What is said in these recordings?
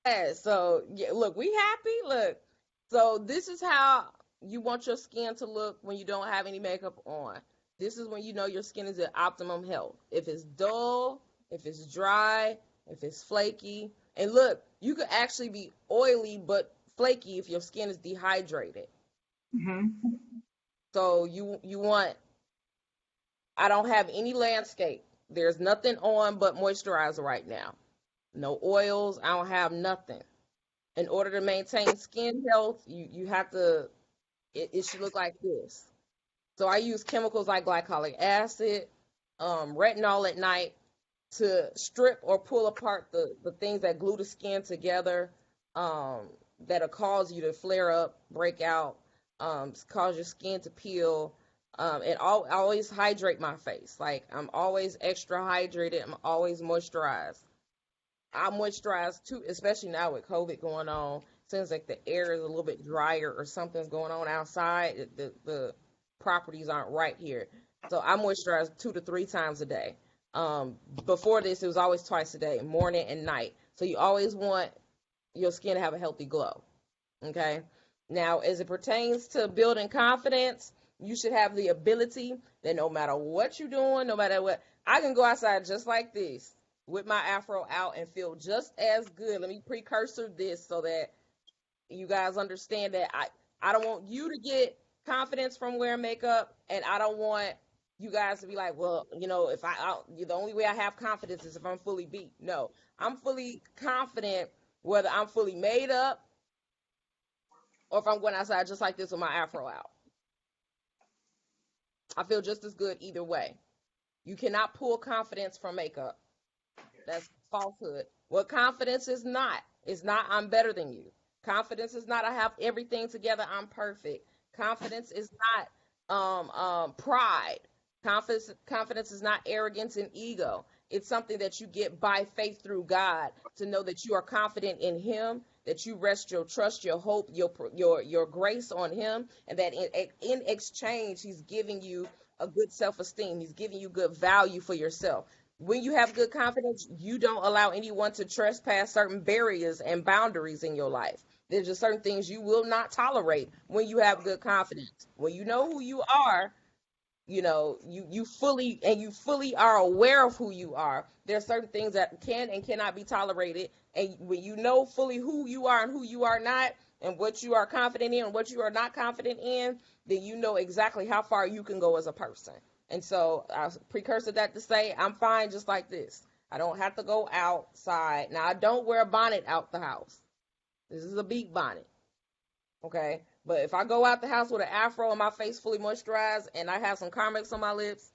Yeah, so yeah, look, we happy. Look, so this is how you want your skin to look when you don't have any makeup on. This is when you know your skin is at optimum health. If it's dull, if it's dry, if it's flaky, and look, you could actually be oily but flaky if your skin is dehydrated. Hmm. So you want, I don't have any landscape. There's nothing on but moisturizer right now. No oils. I don't have nothing. In order to maintain skin health, you have to, it should look like this. So I use chemicals like glycolic acid, retinol at night to strip or pull apart the things that glue the skin together, um, that'll cause you to flare up, break out, cause your skin to peel. And I always hydrate my face. Like I'm always extra hydrated. I'm always moisturized. I moisturize too, especially now with COVID going on. Seems like the air is a little bit drier or something's going on outside. The properties aren't right here. So I moisturize 2 to 3 times a day. Before this, it was always twice a day, morning and night. So you always want your skin to have a healthy glow. Okay. Now, as it pertains to building confidence, you should have the ability that no matter what you're doing, no matter what, I can go outside just like this with my afro out and feel just as good. Let me precursor this so that you guys understand that I don't want you to get confidence from wearing makeup, and I don't want you guys to be like, well, if the only way I have confidence is if I'm fully beat. No, I'm fully confident whether I'm fully made up or if I'm going outside just like this with my afro out. I feel just as good either way. You cannot pull confidence from makeup. That's falsehood. What confidence is not I'm better than you. Confidence is not I have everything together, I'm perfect. Confidence is not pride. Confidence is not arrogance and ego. It's something that you get by faith through God to know that you are confident in Him, that you rest your trust, your hope, your grace on Him, and that in exchange He's giving you a good self-esteem. He's giving you good value for yourself. When you have good confidence, you don't allow anyone to trespass certain barriers and boundaries in your life. There's just certain things you will not tolerate when you have good confidence. When you know who you are, you fully are aware of who you are. There are certain things that can and cannot be tolerated, and when you know fully who you are and who you are not, and what you are confident in and what you are not confident in, then you know exactly how far you can go as a person. And so I precursor that to say I'm fine just like this. I don't have to go outside. Now I don't wear a bonnet out the house. This is a beat bonnet. Okay. But if I go out the house with an afro and my face fully moisturized and I have some Carmex on my lips,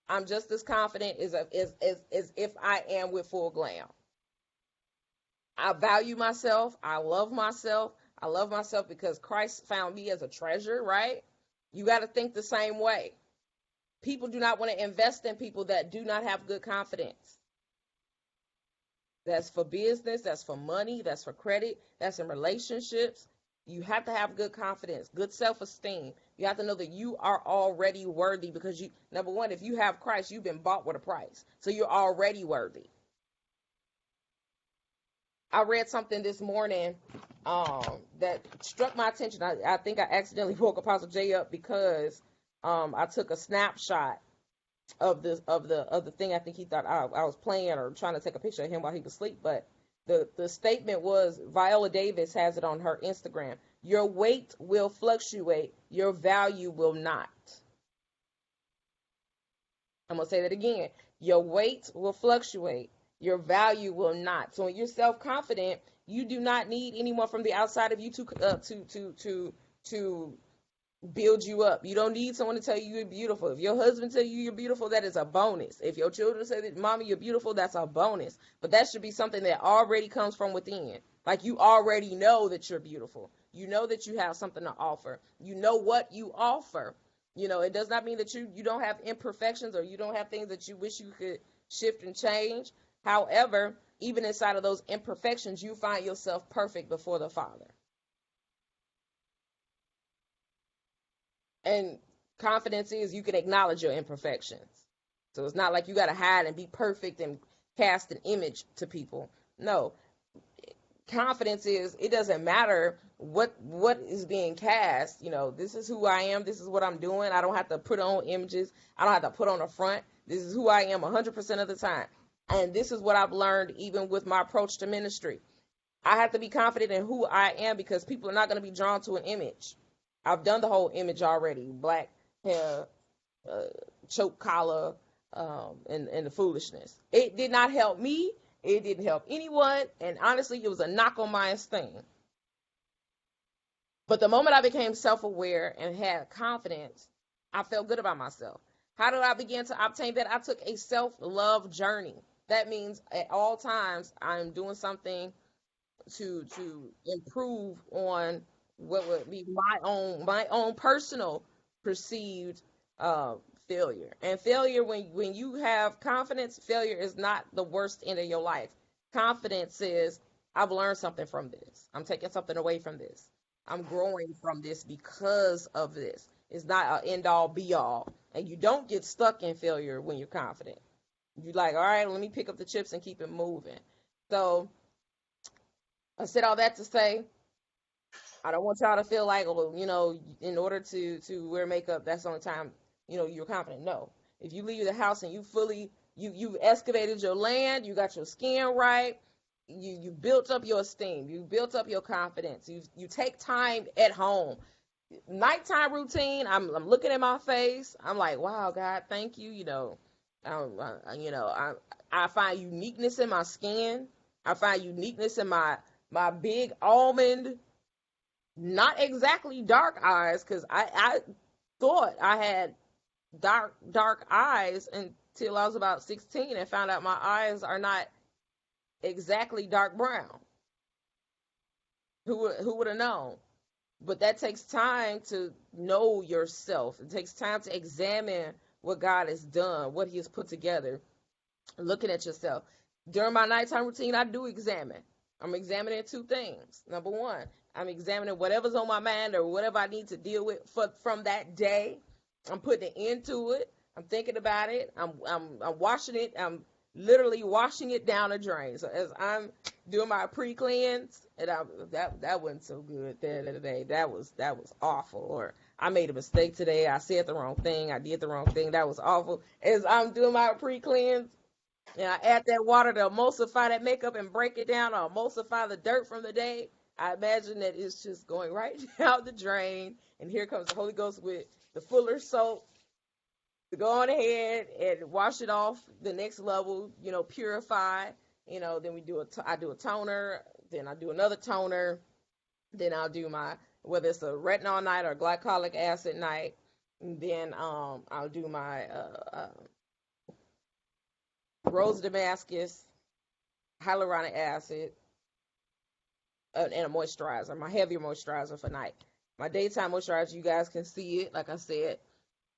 I'm just as confident as if I am with full glam. I value myself. I love myself. I love myself because Christ found me as a treasure, right? You got to think the same way. People do not want to invest in people that do not have good confidence. That's for business, that's for money, that's for credit, that's in relationships. You have to have good confidence, good self-esteem. You have to know that you are already worthy because number one, if you have Christ, you've been bought with a price. So you're already worthy. I read something this morning that struck my attention. I think I accidentally woke Apostle J up because I took a snapshot of the thing. I think he thought I was playing or trying to take a picture of him while he was asleep. But the statement was, Viola Davis has it on her Instagram. Your weight will fluctuate. Your value will not. I'm going to say that again. Your weight will fluctuate. Your value will not. So when you're self-confident, you do not need anyone from the outside of you to build you up. You don't need someone to tell you you're beautiful. If your husband tell you you're beautiful, that is a bonus. If your children say that, mommy, you're beautiful, that's a bonus. But that should be something that already comes from within. Like you already know that you're beautiful. You know that you have something to offer. You know what you offer. It does not mean that you don't have imperfections or you don't have things that you wish you could shift and change. However, even inside of those imperfections, you find yourself perfect before the Father. And confidence is you can acknowledge your imperfections. So it's not like you got to hide and be perfect and cast an image to people. No, confidence is, it doesn't matter what is being cast. This is who I am. This is what I'm doing. I don't have to put on images. I don't have to put on a front. This is who I am 100% of the time. And this is what I've learned even with my approach to ministry. I have to be confident in who I am because people are not going to be drawn to an image. I've done the whole image already. Black hair, choke collar, and the foolishness. It did not help me. It didn't help anyone. And honestly, it was a knock on my esteem. But the moment I became self-aware and had confidence, I felt good about myself. How did I begin to obtain that? I took a self-love journey. That means at all times I'm doing something to improve on what would be my own personal perceived failure. And failure, when you have confidence, failure is not the worst end of your life. Confidence is, I've learned something from this. I'm taking something away from this. I'm growing from this because of this. It's not an end all be all. And you don't get stuck in failure when you're confident. You're like, all right, let me pick up the chips and keep it moving. So I said all that to say, I don't want y'all to feel like, in order to wear makeup, that's the only time, you're confident. No. If you leave the house and you've excavated your land, you got your skin right, you built up your esteem, you built up your confidence, you take time at home. Nighttime routine, I'm looking at my face, I'm like, wow, God, thank you. I find uniqueness in my skin. I find uniqueness in my big almond, not exactly dark eyes, because I thought I had dark eyes until I was about 16 and found out my eyes are not exactly dark brown. Who would have known? But that takes time to know yourself. It takes time to examine what God has done, what he has put together, looking at yourself. During my nighttime routine, I do examine. I'm examining two things. Number one, I'm examining whatever's on my mind or whatever I need to deal with from that day. I'm putting it into it. I'm thinking about it. I'm washing it. I'm literally washing it down the drain. So as I'm doing my pre-cleanse, and that wasn't so good the other day. That was awful. Or I made a mistake today. I said the wrong thing. I did the wrong thing. That was awful. As I'm doing my pre-cleanse, and I add that water to emulsify that makeup and break it down or emulsify the dirt from the day, I imagine that it's just going right down the drain. And here comes the Holy Ghost with the fuller soap to go on ahead and wash it off the next level, purify. Then I do a toner, then I do another toner, then I'll do whether it's a retinol night or glycolic acid night, and then I'll do my rose Damascus, hyaluronic acid, and a moisturizer, my heavier moisturizer for night. My daytime moisturizer, you guys can see it, like I said,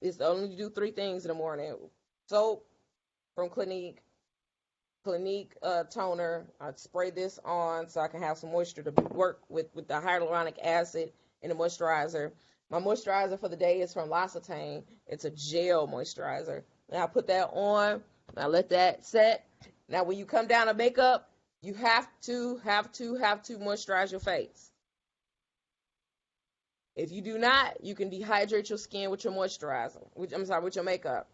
is only do 3 things in the morning. Soap from Clinique toner. I spray this on so I can have some moisture to work with the hyaluronic acid and the moisturizer. My moisturizer for the day is from L'Occitane. It's a gel moisturizer. And I put that on. I let that set. Now, when you come down to makeup, you have to moisturize your face. If you do not, you can dehydrate your skin with your moisturizer. With your makeup.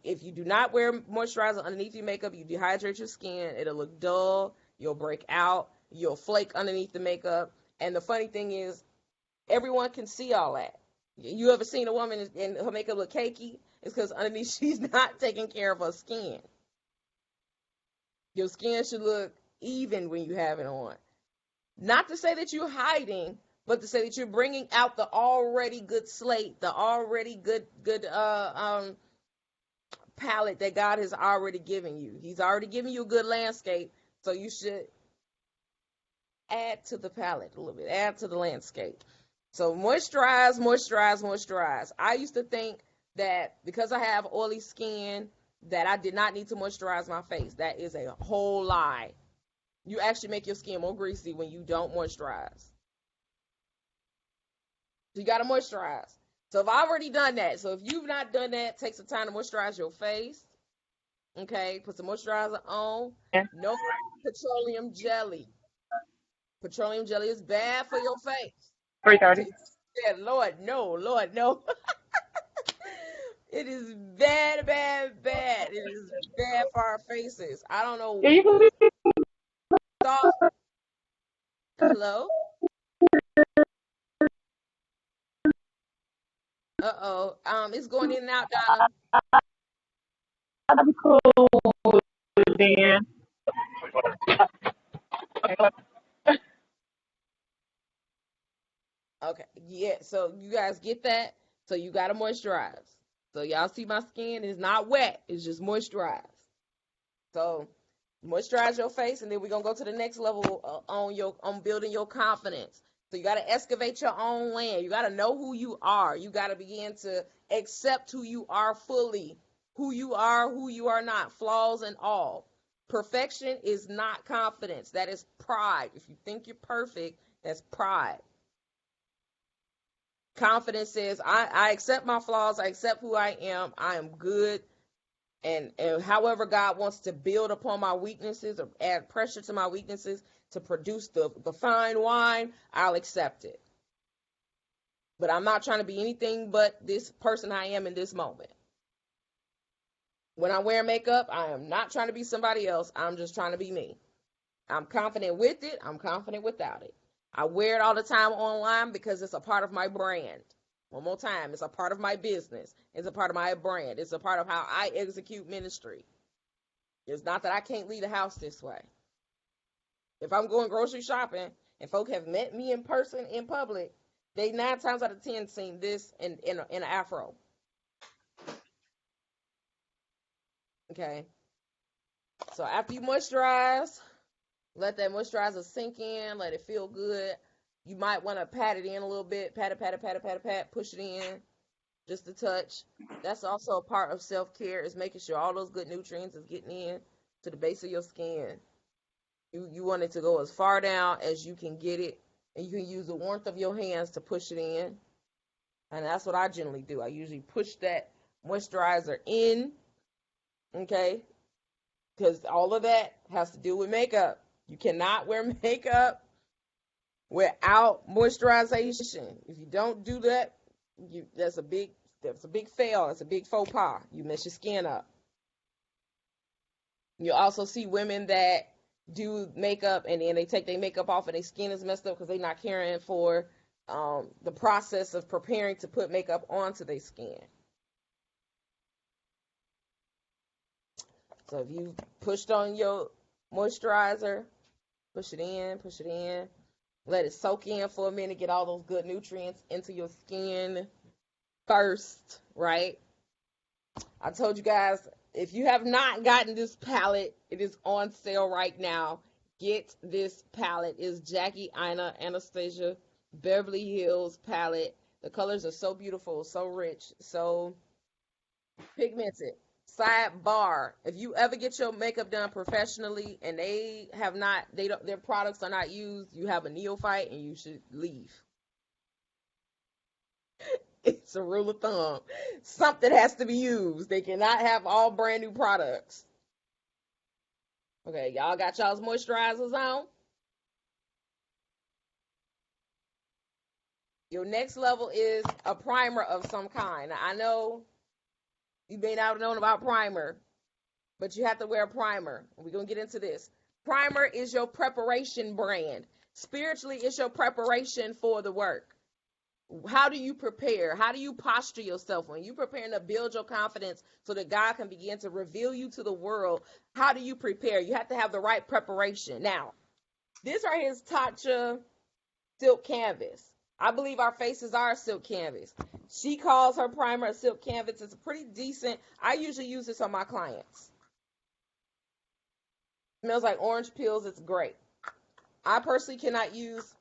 If you do not wear moisturizer underneath your makeup, you dehydrate your skin. It'll look dull. You'll break out. You'll flake underneath the makeup. And the funny thing is, everyone can see all that. You ever seen a woman and her makeup look cakey? It's because underneath she's not taking care of her skin. Your skin should look even when you have it on. Not to say that you're hiding, but to say that you're bringing out the already good slate, the already good palette that God has already given you. He's already given you a good landscape, so you should add to the palette a little bit, add to the landscape. So moisturize. I used to think that because I have oily skin that I did not need to moisturize my face. That is a whole lie. You actually make your skin more greasy when you don't moisturize. So you got to moisturize. So if I've already done that, so if you've not done that, take some time to moisturize your face. Okay, put some moisturizer on. No petroleum jelly. Petroleum jelly is bad for your face. 3:30. Yeah, Lord, no, Lord, no. It is bad, bad, bad. It is bad for our faces. I don't Yeah, know. you can be. Thought, hello? Uh-oh. It's going in and out, Donna. That'd be cool, then. Okay. Yeah, so you guys get that? So you gotta moisturize. So y'all see my skin is not wet, it's just moisturized. So moisturize your face, and then we're gonna go to the next level on building your confidence. So you gotta excavate your own land. You gotta know who you are. You gotta begin to accept who you are fully, who you are not, flaws and all. Perfection is not confidence. That is pride. If you think you're perfect, that's pride. Confidence says, I accept my flaws, I accept who I am good, and however God wants to build upon my weaknesses or add pressure to my weaknesses to produce the fine wine, I'll accept it. But I'm not trying to be anything but this person I am in this moment. When I wear makeup, I am not trying to be somebody else. I'm just trying to be me. I'm confident with it. I'm confident without it. I wear it all the time online because it's a part of my brand. One more time, it's a part of my business. It's a part of my brand. It's a part of how I execute ministry. It's not that I can't leave the house this way. If I'm going grocery shopping and folk have met me in person in public, they 9 times out of 10 seen this in an afro. Okay. So after you moisturize, let that moisturizer sink in, let it feel good. You might want to pat it in a little bit, pat it, pat it, pat it, pat it, pat, push it in, just a touch. That's also a part of self-care, is making sure all those good nutrients is getting in to the base of your skin. You want it to go as far down as you can get it, and you can use the warmth of your hands to push it in. And that's what I generally do. I usually push that moisturizer in, okay? Because all of that has to do with makeup. You cannot wear makeup without moisturization. If you don't do that, that's a big fail. It's a big faux pas. You mess your skin up. You also see women that do makeup and then they take their makeup off and their skin is messed up because they're not caring for the process of preparing to put makeup onto their skin. So if you pushed on your moisturizer, push it in, let it soak in for a minute, get all those good nutrients into your skin first, right? I told you guys, if you have not gotten this palette, it is on sale right now. Get this palette. It's Jackie Aina Anastasia Beverly Hills palette. The colors are so beautiful, so rich, so pigmented. Sidebar: if you ever get your makeup done professionally and their products are not used, you have a neophyte and you should leave. It's a rule of thumb. Something has to be used. They cannot have all brand new products. Okay, y'all got y'all's moisturizers on. Your next level is a primer of some kind. Now, I know you may not have known about primer, but you have to wear a primer. We're going to get into this. Primer is your preparation brand. Spiritually, it's your preparation for the work. How do you prepare? How do you posture yourself when you're preparing to build your confidence so that God can begin to reveal you to the world? How do you prepare? You have to have the right preparation. Now, this right here is Tatcha silk canvas. I believe our faces are a silk canvas. She calls her primer a silk canvas. It's pretty decent. I usually use this on my clients. It smells like orange peels. It's great. I personally cannot use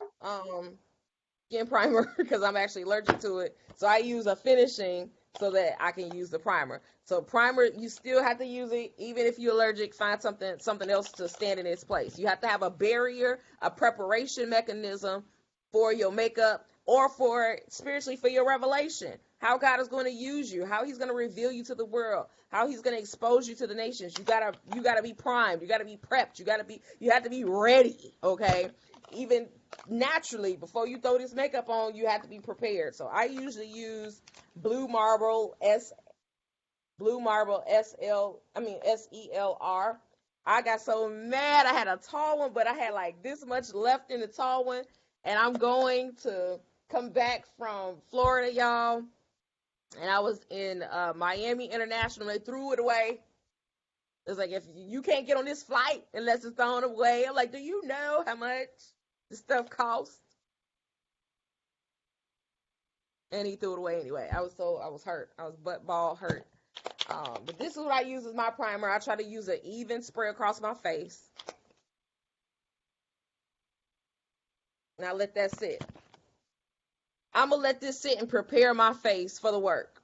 skin primer because I'm actually allergic to it. So I use a finishing so that I can use the primer. So primer, you still have to use it even if you're allergic. Find something else to stand in its place. You have to have a barrier, a preparation mechanism for your makeup or for spiritually for your revelation, how God is going to use you, how he's going to reveal you to the world, how he's going to expose you to the nations. You gotta be primed, you gotta be prepped, you have to be ready, okay? Even naturally, before you throw this makeup on, you have to be prepared. So I usually use Blue Marble SELR. I got so mad. I had a tall one, but I had like this much left in the tall one. And I'm going to come back from Florida, y'all. And I was in Miami International. They threw it away. It's like, if you can't get on this flight unless it's thrown away. I'm like, do you know how much this stuff costs? And he threw it away anyway. I was hurt. I was butt ball hurt. But this is what I use as my primer. I try to use an even spray across my face. Now let that sit. I'm going to let this sit and prepare my face for the work.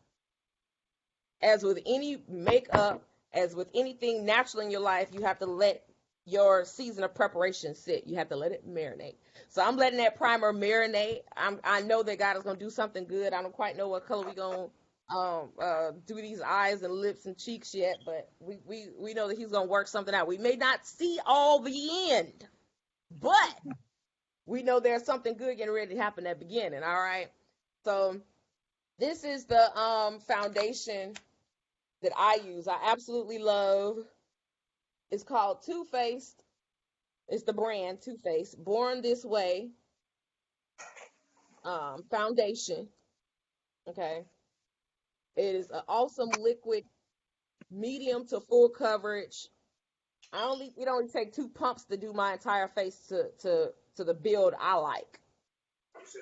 As with any makeup, as with anything natural in your life, you have to let your season of preparation sit. You have to let it marinate. So I'm letting that primer marinate. I know that God is going to do something good. I don't quite know what color we're going to do these eyes and lips and cheeks yet, but we know that he's going to work something out. We may not see all the end, but we know there's something good getting ready to happen at the beginning, all right? So this is the foundation that I use. I absolutely love. It's called Too Faced. It's the brand Too Faced. Born This Way foundation. Okay. It is an awesome liquid, medium to full coverage. It only take 2 pumps to do my entire face to the build I like.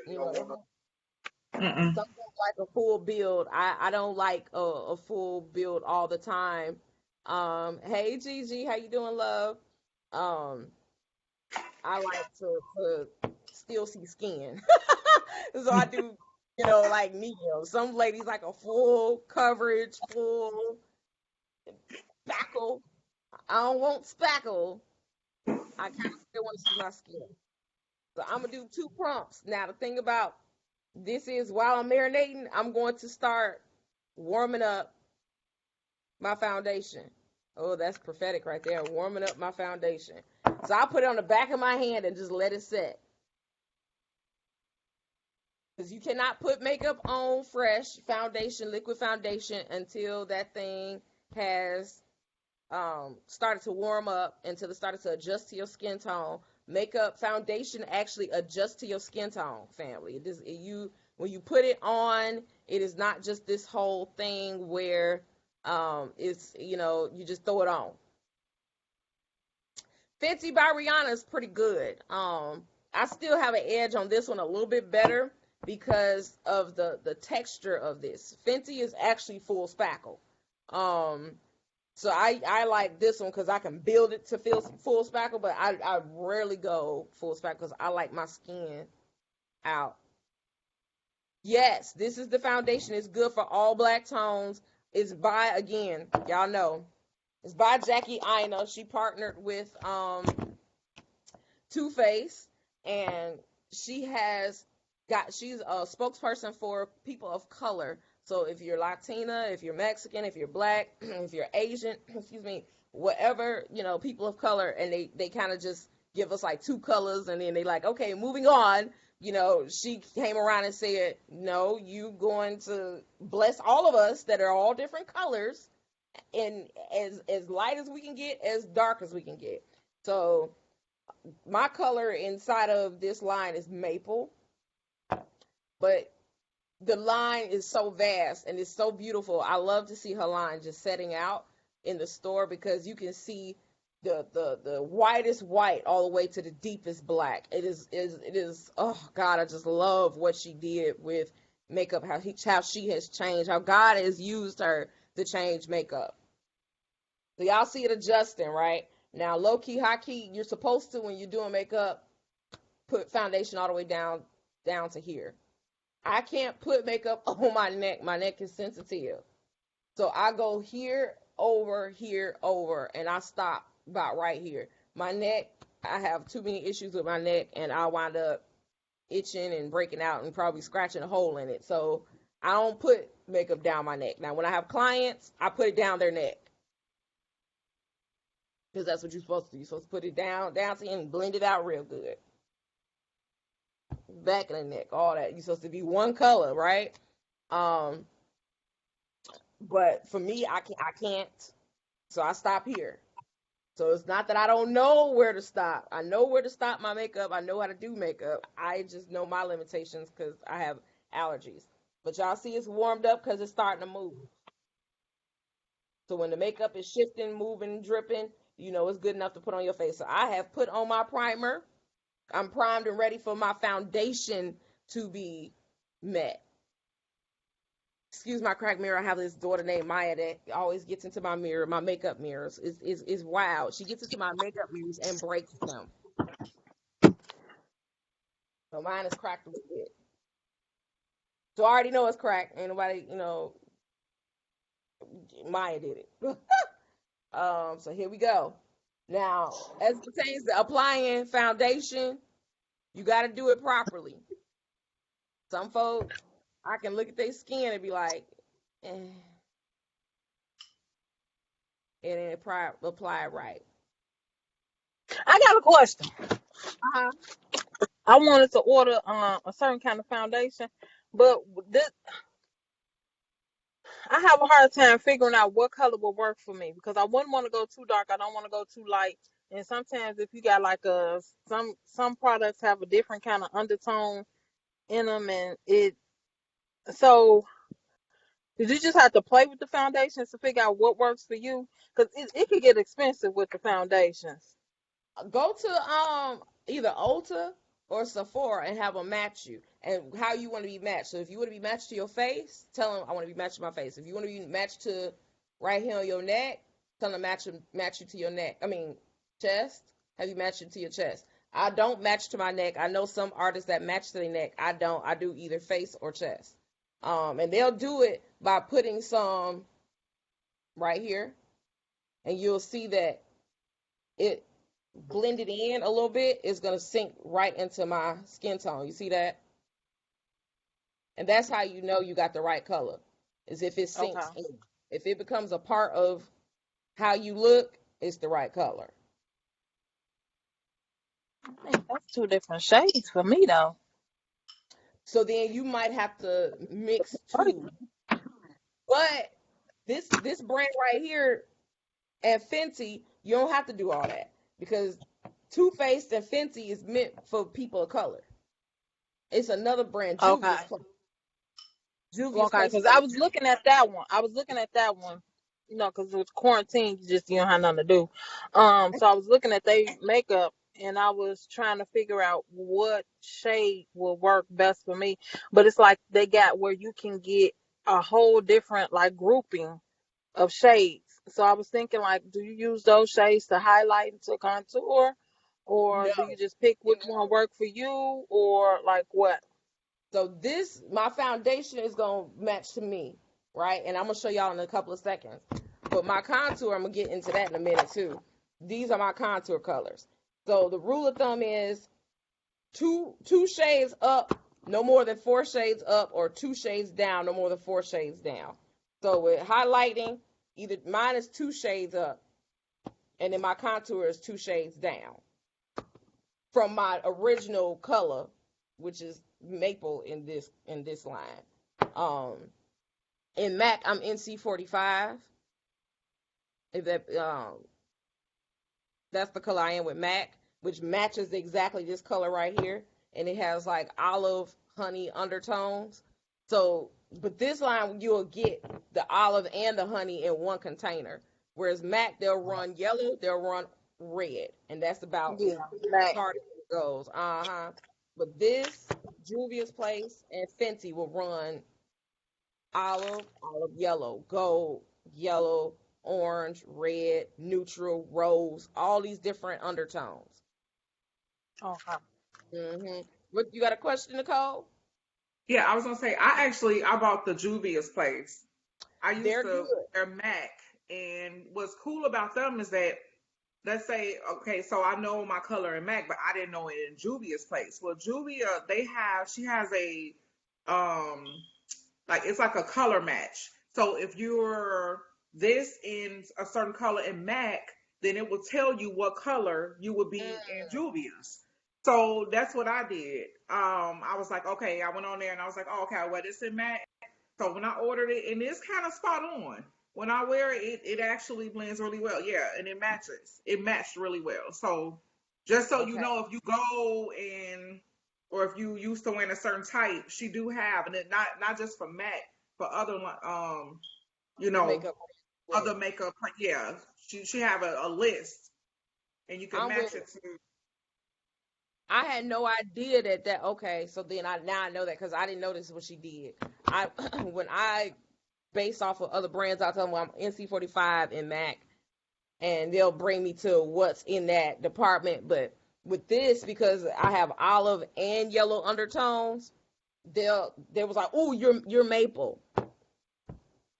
You know, some don't like a full build. I don't like a full build all the time. Hey Gigi, how you doing, love? I like to still see skin. So I do, like medium. Some ladies like a full coverage, full spackle. I don't want spackle. I kind of still want to see my skin. So I'm going to do 2 prompts. Now, the thing about this is, while I'm marinating, I'm going to start warming up my foundation. Oh, that's prophetic right there. Warming up my foundation. So I'll put it on the back of my hand and just let it set. Because you cannot put makeup on fresh foundation, liquid foundation, until that thing has started to warm up, until it started to adjust to your skin tone. Makeup foundation actually adjusts to your skin tone, family. When you put it on, it is not just this whole thing where it's, you just throw it on. Fenty by Rihanna is pretty good. I still have an edge on this one, a little bit better because of the texture of this. Fenty is actually full spackle. So I like this one because I can build it to feel full spackle, but I rarely go full spackle because I like my skin out. Yes, this is the foundation. It's good for all black tones. It's by, again, y'all know, it's by Jackie Aina. She partnered with Too Faced, and she's a spokesperson for people of color. So if you're Latina, if you're Mexican, if you're black, if you're Asian, excuse me, whatever, people of color, and they kind of just give us like 2 colors, and then they like, okay, moving on. She came around and said, no, you going to bless all of us that are all different colors, and as light as we can get, as dark as we can get. So my color inside of this line is maple, but the line is so vast and it's so beautiful. I love to see her line just setting out in the store because you can see the whitest white all the way to the deepest black. It is oh God, I just love what she did with makeup, how she has changed, how God has used her to change makeup. So y'all see it adjusting, right? Now low key, high key, you're supposed to, when you're doing makeup, put foundation all the way down to here. I can't put makeup on my neck. My neck is sensitive. So I go here, over, and I stop about right here. My neck, I have too many issues with my neck, and I wind up itching and breaking out and probably scratching a hole in it. So I don't put makeup down my neck. Now, when I have clients, I put it down their neck because that's what you're supposed to do. You're supposed to put it down to you and blend it out real good. Back of the neck, all that. You're supposed to be one color, right? But for me, I can't. So I stop here. So it's not that I don't know where to stop. I know where to stop my makeup. I know how to do makeup. I just know my limitations because I have allergies. But y'all see it's warmed up because it's starting to move. So when the makeup is shifting, moving, dripping, you know it's good enough to put on your face. So I have put on my primer. I'm primed and ready for my foundation to be met. Excuse my cracked mirror. I have this daughter named Maya that always gets into my mirror, my makeup mirrors. Is wild. She gets into my makeup mirrors and breaks them. So mine is cracked a little bit. So I already know it's cracked. Ain't nobody, Maya did it. So here we go. Now, as it pertains to applying foundation, you got to do it properly. Some folks, I can look at their skin and be like, and then apply it right. I got a question. Uh-huh. I wanted to order a certain kind of foundation, but I have a hard time figuring out what color will work for me because I wouldn't want to go too dark. I don't want to go too light. And sometimes if you got like some products have a different kind of undertone in them, and so did you just have to play with the foundations to figure out what works for you? Because it could get expensive with the foundations. Go to either Ulta or Sephora and have them match you and how you want to be matched. So if you want to be matched to your face, tell them I want to be matched to my face. If you want to be matched to right here on your neck, tell them match you to your neck. I mean chest. Have you matched it to your chest? I don't match to my neck. I know some artists that match to their neck. I don't. I do either face or chest. And they'll do it by putting some right here, and you'll see that it blended in a little bit is going to sink right into my skin tone. You see that? And that's how you know you got the right color, is if it sinks Okay. in. If it becomes a part of how you look, it's the right color. I think that's two different shades for me though. So then you might have to mix Right. two. But this brand right here at Fenty, you don't have to do all that because Too Faced and Fenty is meant for people of color. It's another brand, Okay. Juvia's Place. Juvia's Okay, Place because is I a was looking at that one. Because it was quarantine, you don't have nothing to do. So I was looking at they makeup, and I was trying to figure out what shade will work best for me. But it's like they got where you can get a whole different like grouping of shades. So I was thinking, like, do you use those shades to highlight and to contour, or no. do you just pick which one work for you, or like what? So my foundation is gonna match to me, right? And I'm gonna show y'all in a couple of seconds. But my contour, I'm gonna get into that in a minute too. These are my contour colors. So the rule of thumb is two shades up, no more than 4 shades up, or 2 shades down, no more than 4 shades down. So with highlighting, either mine is 2 shades up, and then my contour is 2 shades down from my original color, which is maple in this line. In MAC, I'm NC45. If that's the color I am with MAC, which matches exactly this color right here, and it has like olive honey undertones. So, but this line you'll get the olive and the honey in one container, whereas MAC they'll run yellow, they'll run red, and that's about Yeah, as black. hard as it goes. But this Juvia's Place and Fenty will run olive, olive yellow, gold, yellow, orange, red, neutral, rose, all these different undertones. Okay. What you got a question, Nicole? Yeah, I was gonna say I bought the Juvia's Place. I used They're to good. wear MAC, and what's cool about them is that let's say, okay, so I know my color in MAC, but I didn't know it in Juvia's place. Well, Juvia, she has a, um, like, it's like a color match. So if you're this in a certain color in MAC, then it will tell you what color you would be in Juvia's. So that's what I did. I was like, okay, I went on there and I was like, oh, okay, well, it's in MAC. So when I ordered it, and it's kind of spot on. When I wear it, it actually blends really well. Yeah, and it matches. It matched really well. So just so you Okay. know, if you go and or if you used to wearing a certain type, she do have, and it not just for MAC, for other you know, Makeup. other makeup. Yeah, she have a list, and you can I'm with match it. it to. I had no idea that. Okay, so then I know that because I didn't notice what she did. I when I base off of other brands, I tell them I'm NC45 and MAC, and they'll bring me to what's in that department. But with this, because I have olive and yellow undertones, they was like, "Oh, you're maple,"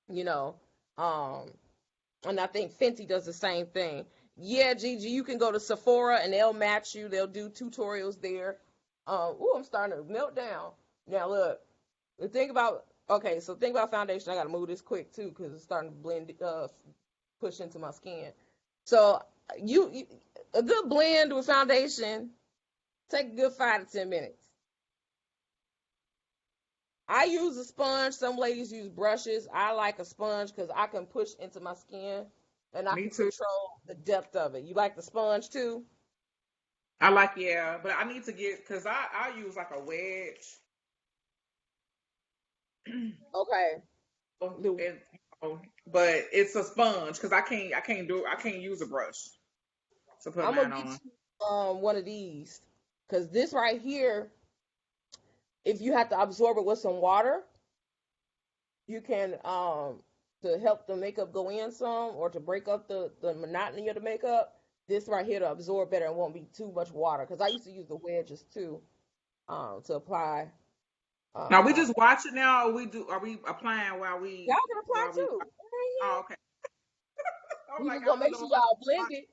you know. And I think Fenty does the same thing. Yeah, Gigi, you can go to Sephora and they'll match you. They'll do tutorials there. I'm starting to melt down. Now look, think about foundation. I gotta move this quick too because it's starting to blend, push into my skin. So you a good blend with foundation take a good 5 to 10 minutes. I use a sponge. Some ladies use brushes. I like a sponge because I can push into my skin and I Me can too. control the depth of it. You like the sponge too? I like, yeah, but I need to get, because I use like a wedge. Okay. And, The- you but it's a sponge because I can't use a brush to put I'm gonna mine get on. you one of these because this right here, if you have to absorb it with some water, you can to help the makeup go in some or to break up the monotony of the makeup. This right here to absorb better and won't be too much water because I used to use the wedges too to apply. Now we Um, just watch it now, or are we applying y'all can apply while we too. oh, okay. I'm We like, just I gonna don't make know sure how to y'all blend apply. it.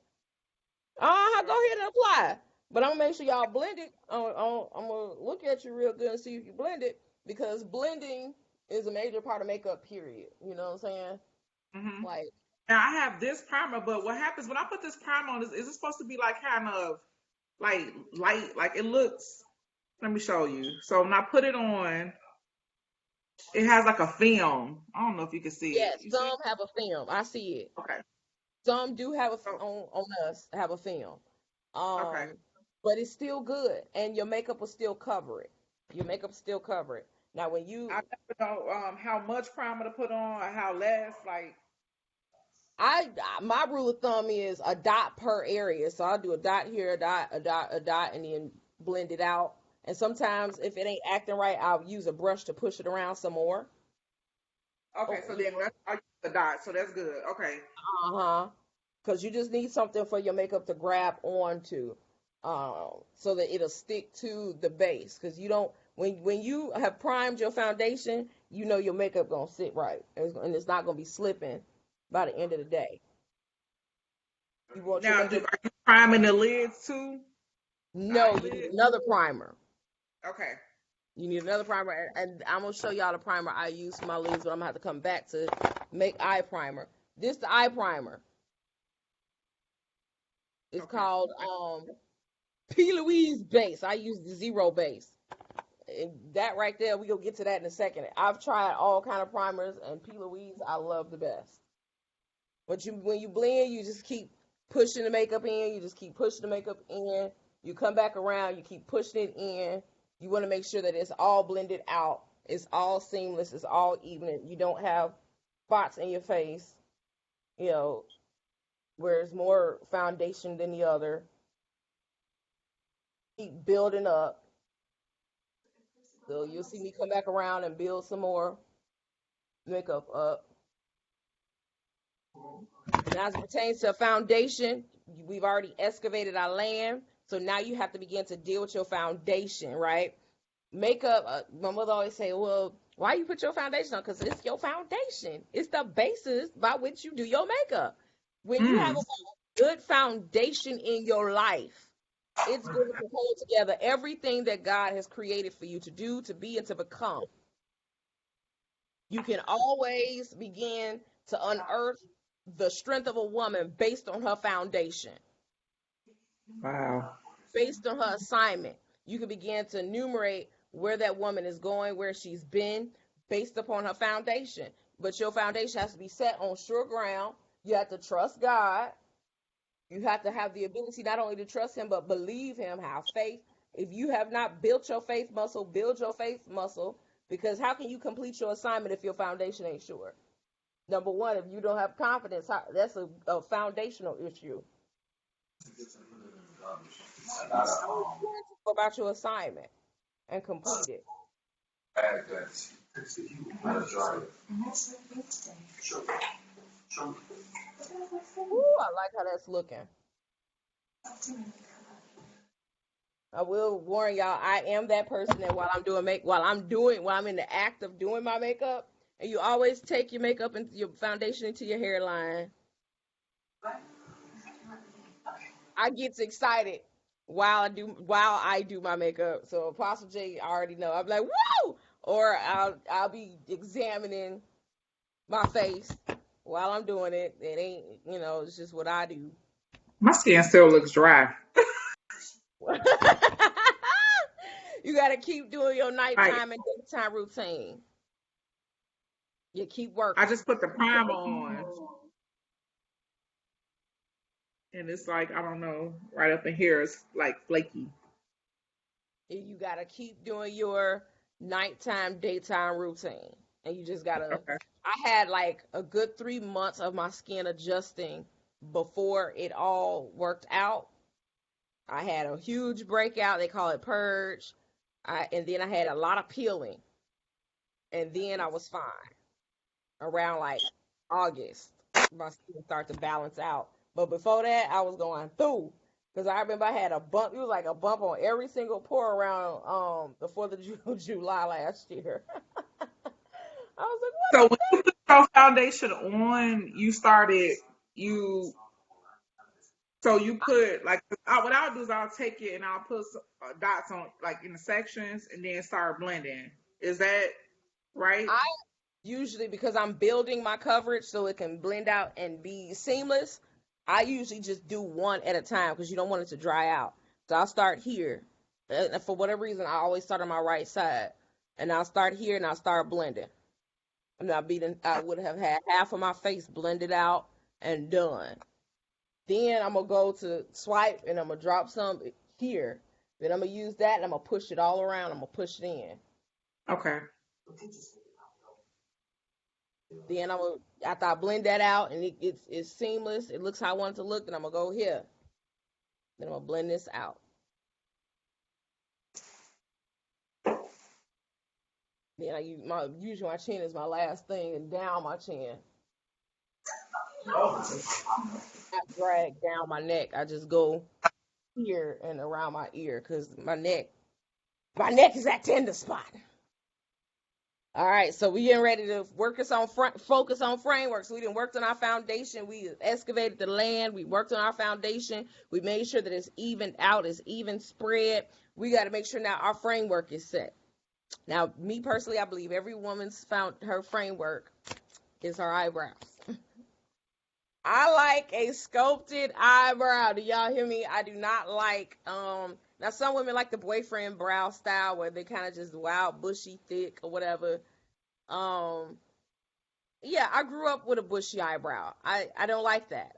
Go ahead and apply. But I'm gonna make sure y'all blend it. I'm gonna look at you real good and see if you blend it because blending is a major part of makeup. Period. You know what I'm saying? Hmm. Like Now I have this primer, but what happens when I put this primer on? Is it supposed to be like kind of like light? Like it looks. Let me show you. So when I put it on, it has like a film. I don't know if you can see it. yes, You see? some have a film. I see it. Okay. Some do have So on us have a film. okay. But it's still good, and your makeup will still cover it. Your makeup still cover it. Now when I you never know how much primer to put on or how less. Like I my rule of thumb is a dot per area. So I'll do a dot here, a dot, a dot, a dot, and then blend it out. And sometimes if it ain't acting right, I'll use a brush to push it around some more. okay, Oh, so you then know, let's I use the dot, so that's good. Okay. uh-huh. Because you just need something for your makeup to grab onto, so that it'll stick to the base. Because you don't when you have primed your foundation, you know your makeup gonna sit right, and it's not gonna be slipping by the end of the day. You want your Now, makeup. are you priming the lids too? The No, you need eyelid? another primer. Okay. You need another primer, and I'm gonna show y'all the primer I use for my lids, but I'm gonna have to come back to make eye primer. This the eye primer. It's Okay. called P. Louise base. I use the zero base. And that right there, we gonna get to that in a second. I've tried all kind of primers, and P. Louise I love the best. But when you blend, you just keep pushing the makeup in. You just keep pushing the makeup in. You come back around. You keep pushing it in. You want to make sure that it's all blended out. It's all seamless. It's all even. You don't have spots in your face. You know where it's more foundation than the other. Keep building up. So you'll see me come back around and build some more makeup up. Now, as it pertains to foundation, we've already excavated our land. So now you have to begin to deal with your foundation, right? Makeup, my mother always say, well, why you put your foundation on? Because it's your foundation. It's the basis by which you do your makeup. When you have Mm. a good foundation in your life, it's going to hold together everything that God has created for you to do, to be, and to become. You can always begin to unearth the strength of a woman based on her foundation, Wow. based on her assignment. You can begin to enumerate where that woman is going, where she's been, based upon her foundation. But your foundation has to be set on sure ground. You have to trust God. You have to have the ability not only to trust him, but believe him, have faith. If you have not built your faith muscle, build your faith muscle, because how can you complete your assignment if your foundation ain't sure? Number one, if you don't have confidence, that's a foundational issue. Go about your assignment and complete it. Ooh, I like how that's looking. I will warn y'all, I am that person that while I'm in the act of doing my makeup, and you always take your makeup and your foundation into your hairline. I get excited while I do my makeup. So Apostle J already know. I'm like, woo! Or I'll be examining my face while I'm doing it. It ain't, it's just what I do. My skin still looks dry. You got to keep doing your Like, nighttime and daytime routine. You keep working. I just put the primer on. And it's like, I don't know, right up in here, it's like flaky. You got to keep doing your nighttime, daytime routine. And you just got to, Okay. I had like a good 3 months of my skin adjusting before it all worked out. I had a huge breakout. They call it purge. And then I had a lot of peeling. And then I was fine. Around like August, my skin started to balance out. But before that, I was going through. Because I remember I had a bump. It was like a bump on every single pore around the 4th of July last year. I was like, what? So when you put your foundation on, you put like, what I'll do is I'll take it and I'll put some, dots on like in the sections and then start blending. Is that right? I usually, because I'm building my coverage so it can blend out and be seamless, I usually just do one at a time because you don't want it to dry out. So I'll start here. And for whatever reason, I always start on my right side. And I'll start here and I'll start blending. I would have had half of my face blended out and done. Then I'm going to go to swipe and I'm going to drop some here. Then I'm going to use that and I'm going to push it all around. I'm going to push it in. Okay. Then after I blend that out and it's seamless, it looks how I want it to look, then I'm going to go here. Then I'm going to blend this out. Then usually my chin is my last thing, and down my chin. I drag down my neck. I just go here and around my ear because my neck is that tender spot. All right, so we getting ready to focus on framework. So we done worked on our foundation. We excavated the land. We worked on our foundation. We made sure that it's evened out, it's even spread. We got to make sure now our framework is set. Now, me personally, I believe every woman's found her framework is her eyebrows. I like a sculpted eyebrow. Do y'all hear me? I do not like, now some women like the boyfriend brow style where they kind of just wild, bushy, thick or whatever. Yeah, I grew up with a bushy eyebrow. I don't like that.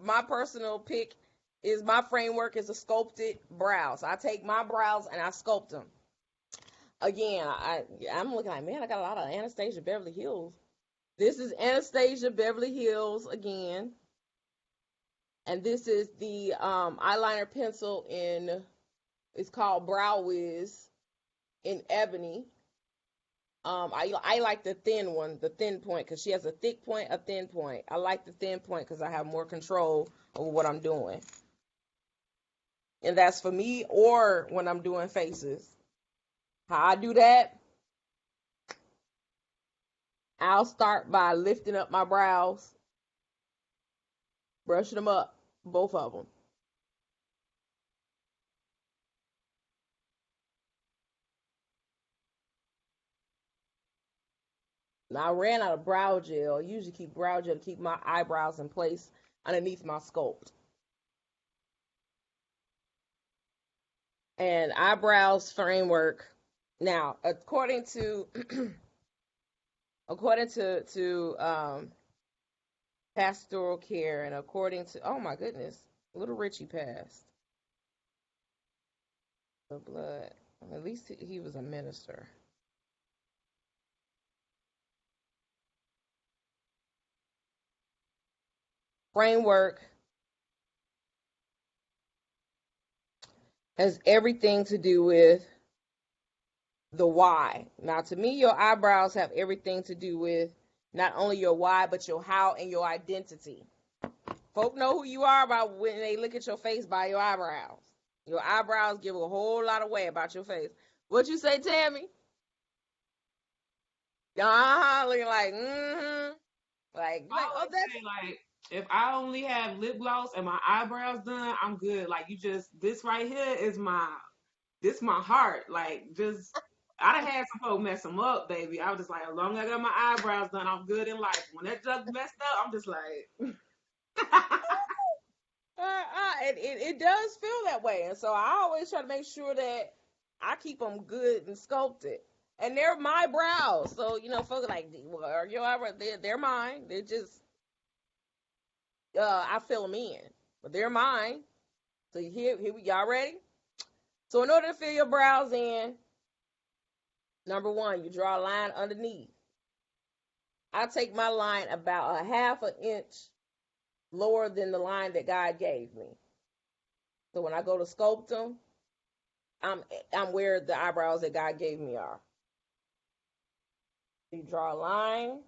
My personal pick is my framework is a sculpted brow. So I take my brows and I sculpt them. Again, I'm looking like, man, I got a lot of Anastasia Beverly Hills. This is Anastasia Beverly Hills again. And this is the eyeliner pencil it's called Brow Wiz in ebony. I like the thin one, the thin point, because she has a thick point, a thin point. I like the thin point because I have more control over what I'm doing. And that's for me or when I'm doing faces. How I do that, I'll start by lifting up my brows, brushing them up, both of them. Now, I ran out of brow gel. I usually keep brow gel to keep my eyebrows in place underneath my sculpt. And eyebrows framework. Now, according to pastoral care, and according to, oh my goodness, little Richie passed. The blood. At least he was a minister. Framework has everything to do with the why. Now, to me, your eyebrows have everything to do with not only your why, but your how and your identity. Folk know who you are by when they look at your face by your eyebrows. Your eyebrows give a whole lot away about your face. What you say, Tammy? Looking like, I oh, always say, like, if I only have lip gloss and my eyebrows done, I'm good. Like, this right here is this my heart. Like, I done had some folks mess them up, baby. I was just like, as long as I got my eyebrows done, I'm good in life. When that junk messed up, I'm just like, it does feel that way, and so I always try to make sure that I keep them good and sculpted. And they're my brows, so folks are like, well, your eyebrows, they're mine. They're just I fill them in, but they're mine. So here we y'all ready? So in order to fill your brows in, number one, you draw a line underneath. I take my line about a half an inch lower than the line that God gave me. So when I go to sculpt them, I'm where the eyebrows that God gave me are. You draw a line.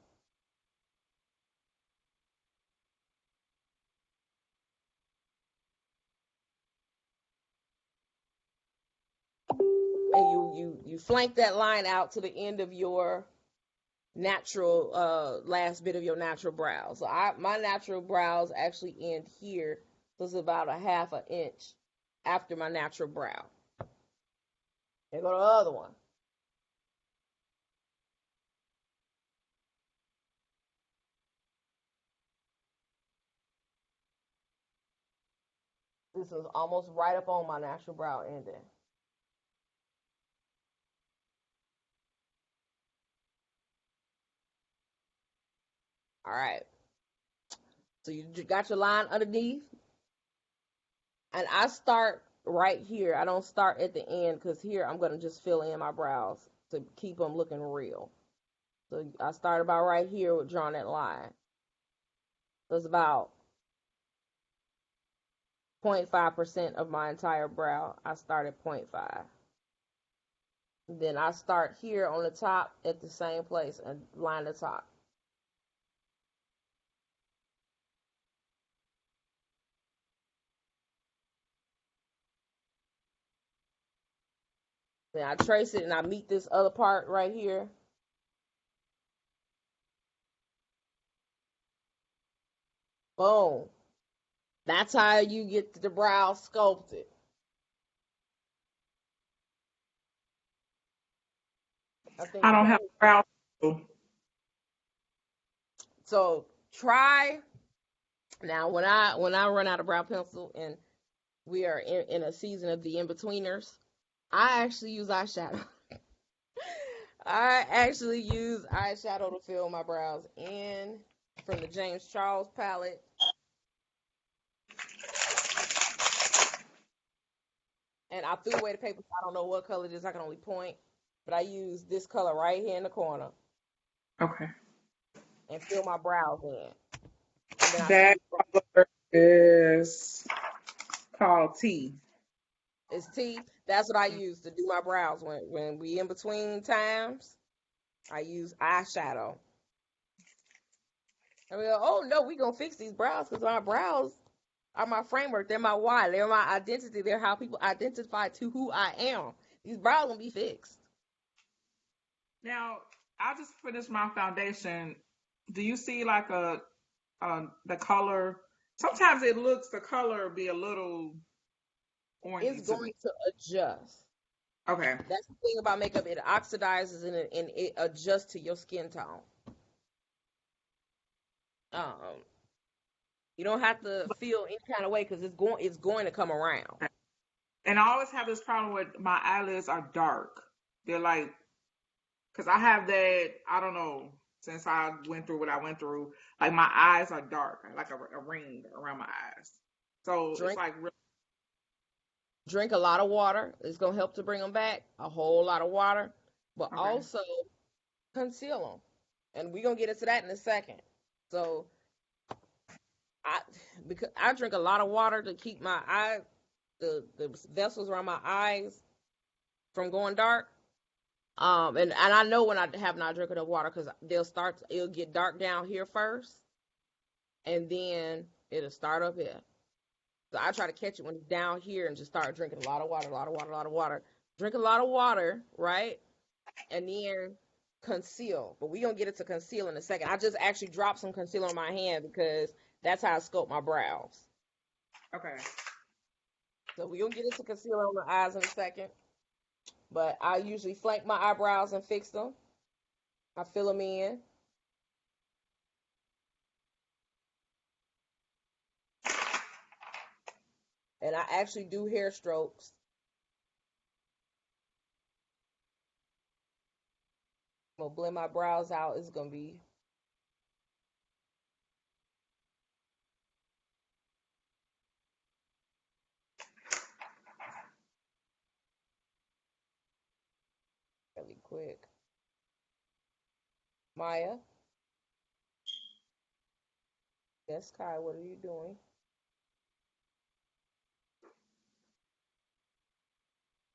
And you flank that line out to the end of your natural last bit of your natural brows. So my natural brows actually end here. So it's about a half an inch after my natural brow. There go the other one. This is almost right up on my natural brow ending. All right. So you got your line underneath. And I start right here. I don't start at the end because here I'm going to just fill in my brows to keep them looking real. So I start about right here with drawing that line. So it's about 0.5% of my entire brow. I start at 0.5. Then I start here on the top at the same place and line the top. Then I trace it and I meet this other part right here. Boom. That's how you get the brow sculpted. I think I don't have brows. so. Try now when I run out of brow pencil and we are in a season of the in-betweeners, I actually use eyeshadow. I actually use eyeshadow to fill my brows in from the James Charles palette. And I threw away the paper. I don't know what color it is. I can only point. But I use this color right here in the corner. Okay. And fill my brows in. That color is called T. It's T. That's what I use to do my brows when we in between times. I use eyeshadow. And we go, oh no, we gonna fix these brows because my brows are my framework. They're my why. They're my identity. They're how people identify to who I am. These brows gonna be fixed. Now, I just finished my foundation. Do you see like the color sometimes it looks the color be a little It's orangey to me. going to adjust. Okay. That's the thing about makeup. It oxidizes and it adjusts to your skin tone. Um, you don't have to feel any kind of way because it's going to come around. And I always have this problem with my eyelids are dark. They're like, because I have that, I don't know, since I went through what I went through, like my eyes are dark, like a ring around my eyes. So it's Drink like, drink a lot of water. It's gonna help to bring them back. A whole lot of water, but okay. also conceal them. And we're gonna get into that in a second. So I because I drink a lot of water to keep my eye the vessels around my eyes from going dark. And I know when I have not drinking enough water because it'll get dark down here first, and then it'll start up here. So I try to catch it when it's down here and just start drinking a lot of water, a lot of water, a lot of water. Drink a lot of water, right? And then conceal. But we're gonna get into conceal in a second. I just actually dropped some concealer on my hand because that's how I sculpt my brows. Okay. So we're gonna get into concealer on the eyes in a second. But I usually flank my eyebrows and fix them. I fill them in. And I actually do hair strokes. I'm gonna blend my brows out. It's gonna be really quick. Maya, yes, Kai, what are you doing?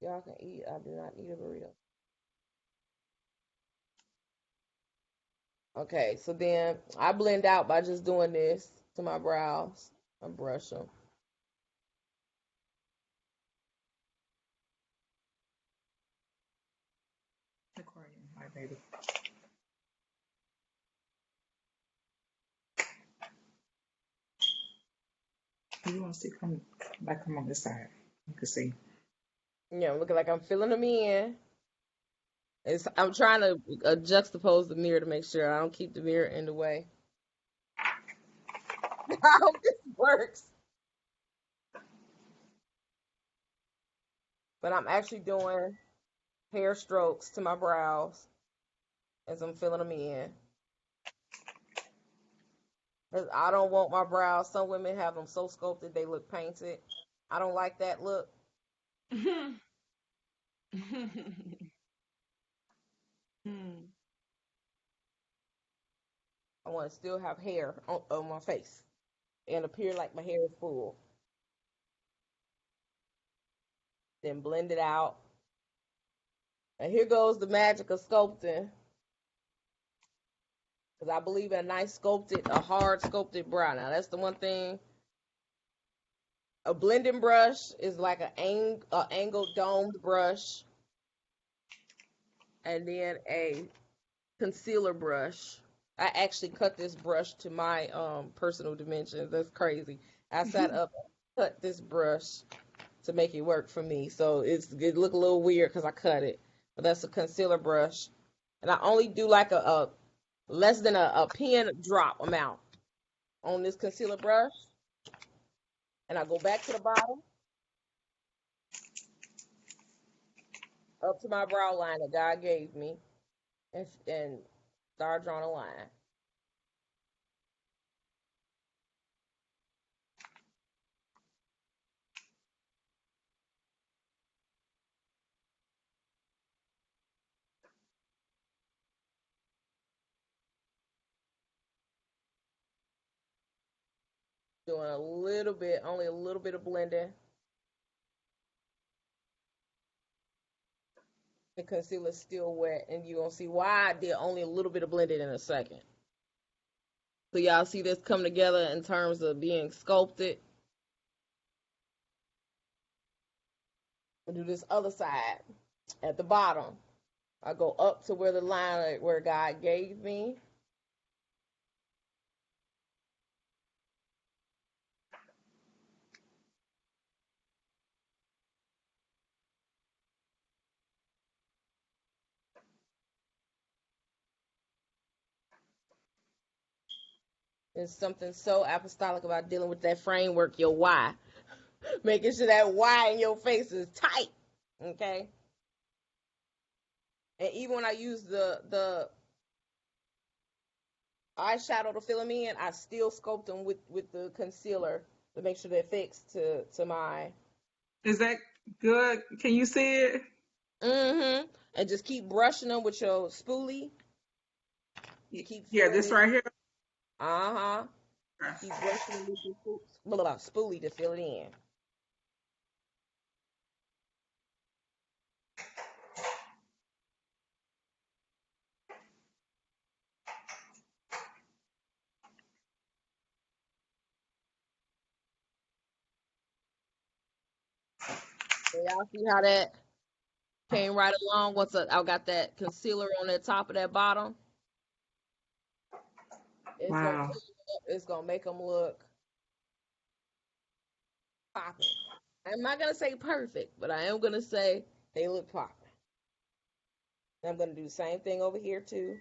Y'all can eat. I do not need a burrito. Okay, so then I blend out by just doing this to my brows. I brush them. Hi, baby. You want to see? Come on this side. You can see. Yeah, looking like I'm filling them in. I'm trying to juxtapose the mirror to make sure I don't keep the mirror in the way. I hope this works. But I'm actually doing hair strokes to my brows as I'm filling them in. 'Cause I don't want my brows. Some women have them so sculpted they look painted. I don't like that look. I want to still have hair on my face and appear like my hair is full. Then blend it out. And here goes the magic of sculpting. Because I believe in a hard sculpted brow. Now, that's the one thing. A blending brush is like a angled domed brush. And then a concealer brush. I actually cut this brush to my personal dimensions. That's crazy. I sat up and cut this brush to make it work for me. So it look a little weird because I cut it. But that's a concealer brush. And I only do like a less than a pin drop amount on this concealer brush. And I go back to the bottom, up to my brow line that God gave me, and start drawing a line. Doing a little bit, only a little bit of blending. The concealer's still wet, and you're gonna see why I did only a little bit of blending in a second. So y'all see this come together in terms of being sculpted. We'll do this other side at the bottom. I go up to where the line where God gave me. There's something so apostolic about dealing with that framework, your why. Making sure that why in your face is tight. Okay? And even when I use the eyeshadow to fill them in, I still sculpt them with the concealer to make sure they're fixed to my. Is that good? Can you see it? Mm-hmm. And just keep brushing them with your spoolie. Keep Yeah, filling this it. right here. Uh-huh. Keep brushing them with your spoolie to fill it in. So y'all see how that came right along? I got that concealer on the top of that bottom. It's gonna Wow. clean them up. It's gonna make them look popping. I'm not gonna say perfect, but I am gonna say they look popping. I'm gonna do the same thing over here too.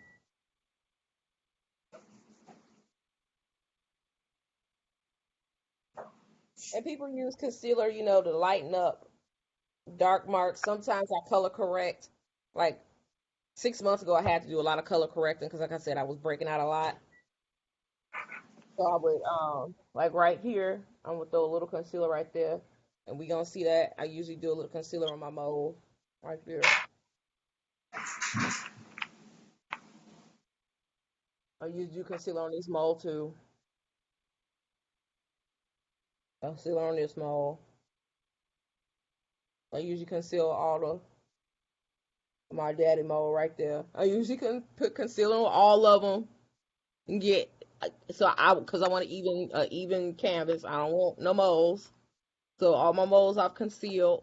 And people use concealer, to lighten up dark marks. Sometimes I color correct. Like 6 months ago, I had to do a lot of color correcting because, like I said, I was breaking out a lot. So I would, like right here, I'm gonna throw a little concealer right there, and we gonna see that. I usually do a little concealer on my mole right there. I usually do concealer on this mole too. Concealer on this mole. I usually conceal all my daddy mole right there. I usually can put concealer on all of them and get because I want to even canvas. I don't want no moles. So all my moles I've concealed.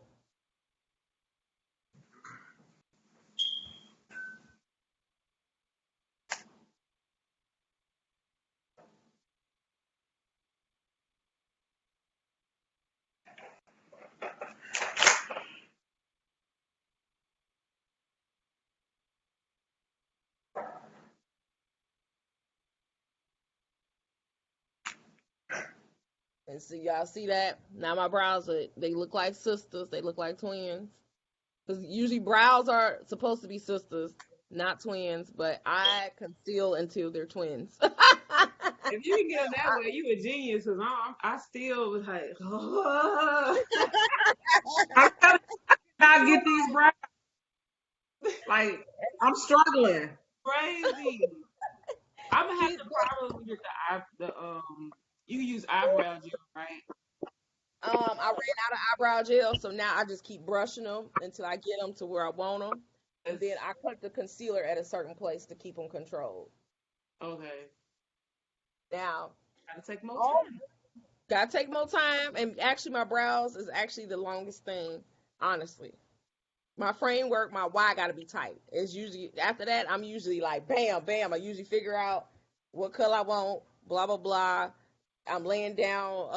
And so y'all see that? Now my brows they look like sisters. They look like twins. Because usually brows are supposed to be sisters, not twins. But I conceal until they're twins. If you can get them that way, you a genius. Cause I still was like, I cannot get these brows. Like I'm struggling. Crazy. I'm gonna have Keep to probably get you use eyebrow gel, right? I ran out of eyebrow gel, so now I just keep brushing them until I get them to where I want them, and That's then I cut the concealer at a certain place to keep them controlled. okay. Now, Gotta take more all time. gotta take more time, and actually, my brows is actually the longest thing, honestly. My framework, my why gotta be tight. It's usually after that, I'm usually like bam, bam. I usually figure out what color I want, blah blah blah. I'm laying down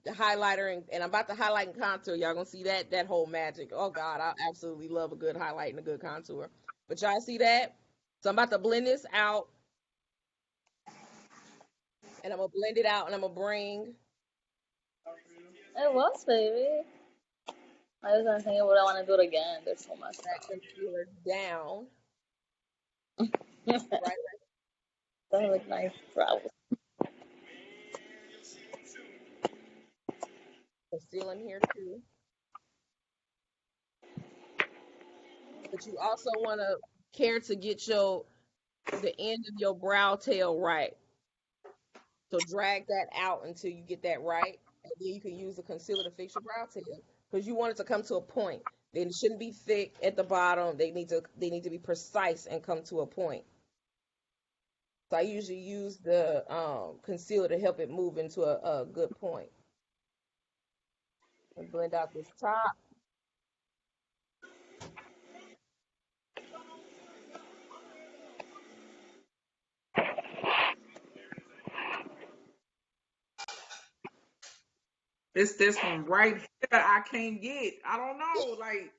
the highlighter and I'm about to highlight and contour. Y'all gonna see that whole magic. Oh God, I absolutely love a good highlight and a good contour. But y'all see that? So I'm about to blend this out and I'm gonna blend it out and I'm gonna bring It was, baby. I was gonna think, would I want to do it again? There's so much that concealer down. stuff. Right, That look nice brows. concealing here too. But you also wanna care to get the end of your brow tail right. So drag that out until you get that right, and then you can use the concealer to fix your brow tail because you want it to come to a point. Then it shouldn't be thick at the bottom. They need to be precise and come to a point. So I usually use the concealer to help it move into a good point. And blend out this top. It's this one right here I can't get. I don't know. Like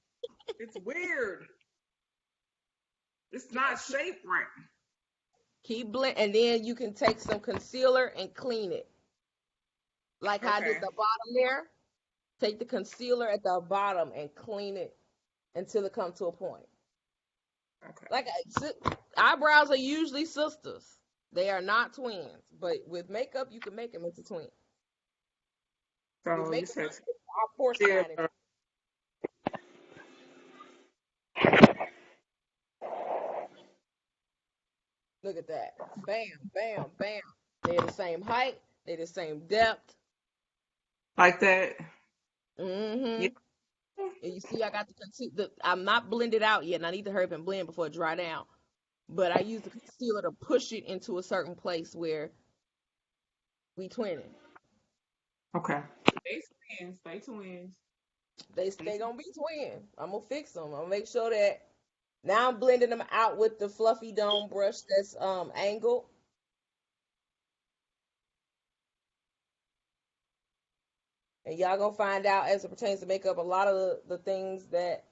it's weird. It's not shaped right. Keep blend, and then you can take some concealer and clean it. Like how I did Okay. the bottom there. Take the concealer at the bottom and clean it until it comes to a point. Okay. Like eyebrows are usually sisters. They are not twins, but with makeup you can make them into twins. With So you makeup, said our yeah. porcelain. Look at that. Bam, bam, bam. They're the same height. They're the same depth. Like that. Yeah. Mm-hmm. And you see, I got I'm not blended out yet, and I need to hurry up and blend before it dry down. But I use the concealer to push it into a certain place where we twinning. Okay. Stay twins. Stay twins. They gonna be twins. I'm gonna fix them. I'm gonna make sure that now I'm blending them out with the fluffy dome brush that's angled. And y'all gonna find out as it pertains to makeup, a lot of the things that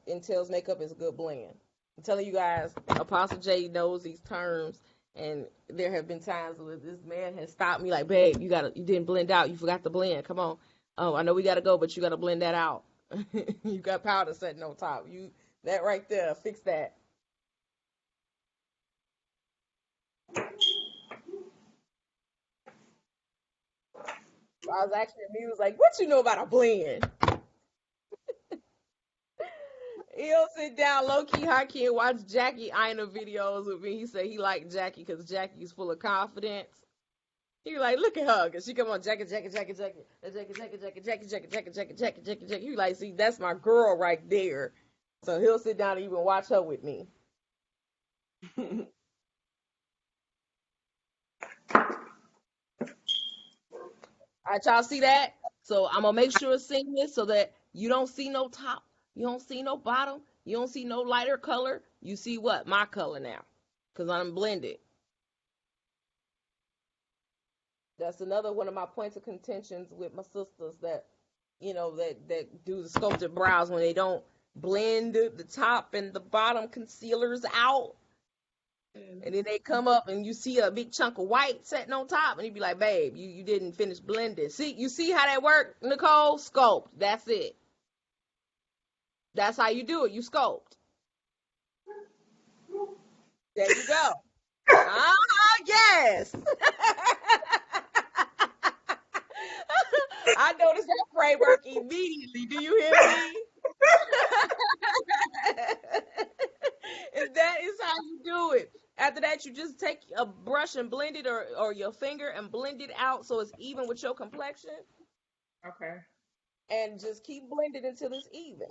entails makeup is a good blend. I'm telling you guys, Apostle J knows these terms, and there have been times where this man has stopped me like, babe, you didn't blend out, you forgot to blend. Come on. Oh, I know we gotta go, but you gotta blend that out. You got powder sitting on top. That right there, fix that. I was actually amused, like, what you know about a blend? He'll sit down low key, high key, and watch Jackie Ina videos with me. He said he liked Jackie because Jackie's full of confidence. He like, look at her, cause she come on, Jackie. He like, see, that's my girl right there. So he'll sit down and even watch her with me. All right, y'all see that? So I'm gonna make sure it's seamless so that you don't see no top, you don't see no bottom, you don't see no lighter color. You see what? My color now, cause I'm blended. That's another one of my points of contentions with my sisters that, that do the sculpted brows when they don't blend the top and the bottom concealers out. And then they come up and you see a big chunk of white sitting on top, and you be like, babe, you didn't finish blending. See, you see how that worked, Nicole? Sculpt. That's it. That's how you do it. You sculpt. There you go. Yes. I noticed that framework immediately. Do you hear me? And that is how you do it. After that, you just take a brush and blend it, or your finger and blend it out so it's even with your complexion, Okay. and just keep blending until it's even.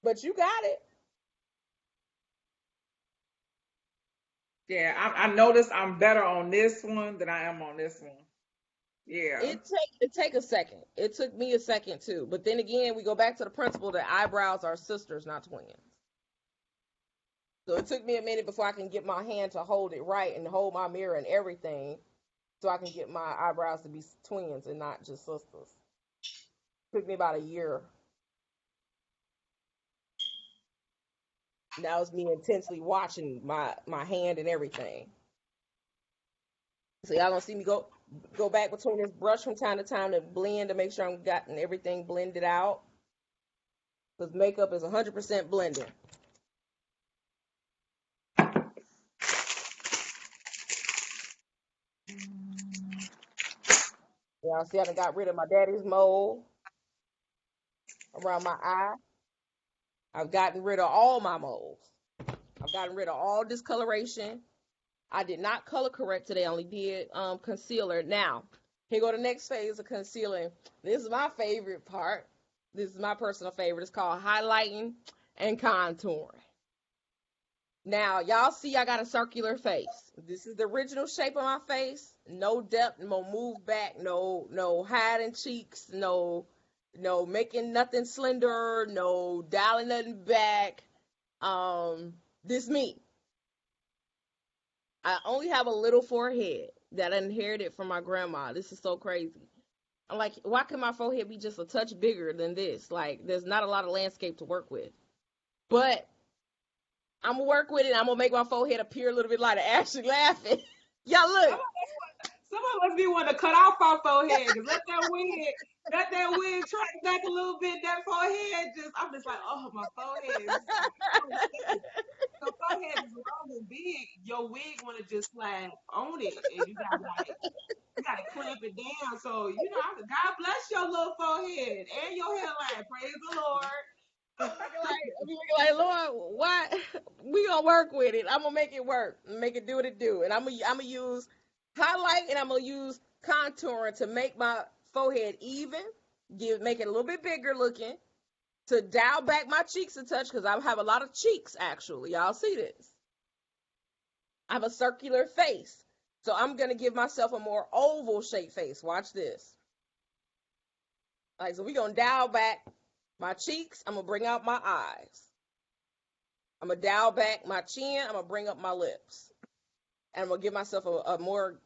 But you got it. Yeah, I noticed I'm better on this one than I am on this one. Yeah. It take a second. It took me a second too. But then again, we go back to the principle that eyebrows are sisters, not twins. So it took me a minute before I can get my hand to hold it right and hold my mirror and everything, so I can get my eyebrows to be twins and not just sisters. It took me about a year. That was me intensely watching my hand and everything. So y'all gonna see me go back between this brush from time to time to blend to make sure I'm gotten everything blended out. Because makeup is 100% blending. Y'all see I done got rid of my daddy's mole around my eye. I've gotten rid of all my moles. I've gotten rid of all discoloration. I did not color correct today. I only did concealer. Now, here go the next phase of concealing. This is my favorite part. This is my personal favorite. It's called highlighting and contouring. Now, y'all see I got a circular face. This is the original shape of my face. No depth, no move back, no hiding cheeks, no making nothing slender, no dialing nothing back. This me. I only have a little forehead that I inherited from my grandma. This is so crazy. I'm like, why can my forehead be just a touch bigger than this? Like, there's not a lot of landscape to work with. But I'm gonna work with it. I'm gonna make my forehead appear a little bit lighter. Ashley laughing. Y'all look. Some of us be wanting to cut off our forehead. Just let that wig track back a little bit. That forehead, I'm just like, oh, my forehead. Your forehead is long and big. Your wig want to just slide on it, and you gotta clamp it down. So God bless your little forehead and your hairline. Praise the Lord. I'm looking like, Lord, why? We gonna work with it. I'm gonna make it work, make it do what it do, and I'm gonna use highlight and I'm gonna use contouring to make my forehead even, make it a little bit bigger looking, to dial back my cheeks a touch because I have a lot of cheeks actually. Y'all see this? I have a circular face, so I'm gonna give myself a more oval shaped face. Watch this. So we're gonna dial back my cheeks. I'm gonna bring out my eyes. I'm gonna dial back my chin. I'm gonna bring up my lips, and I'm gonna give myself a more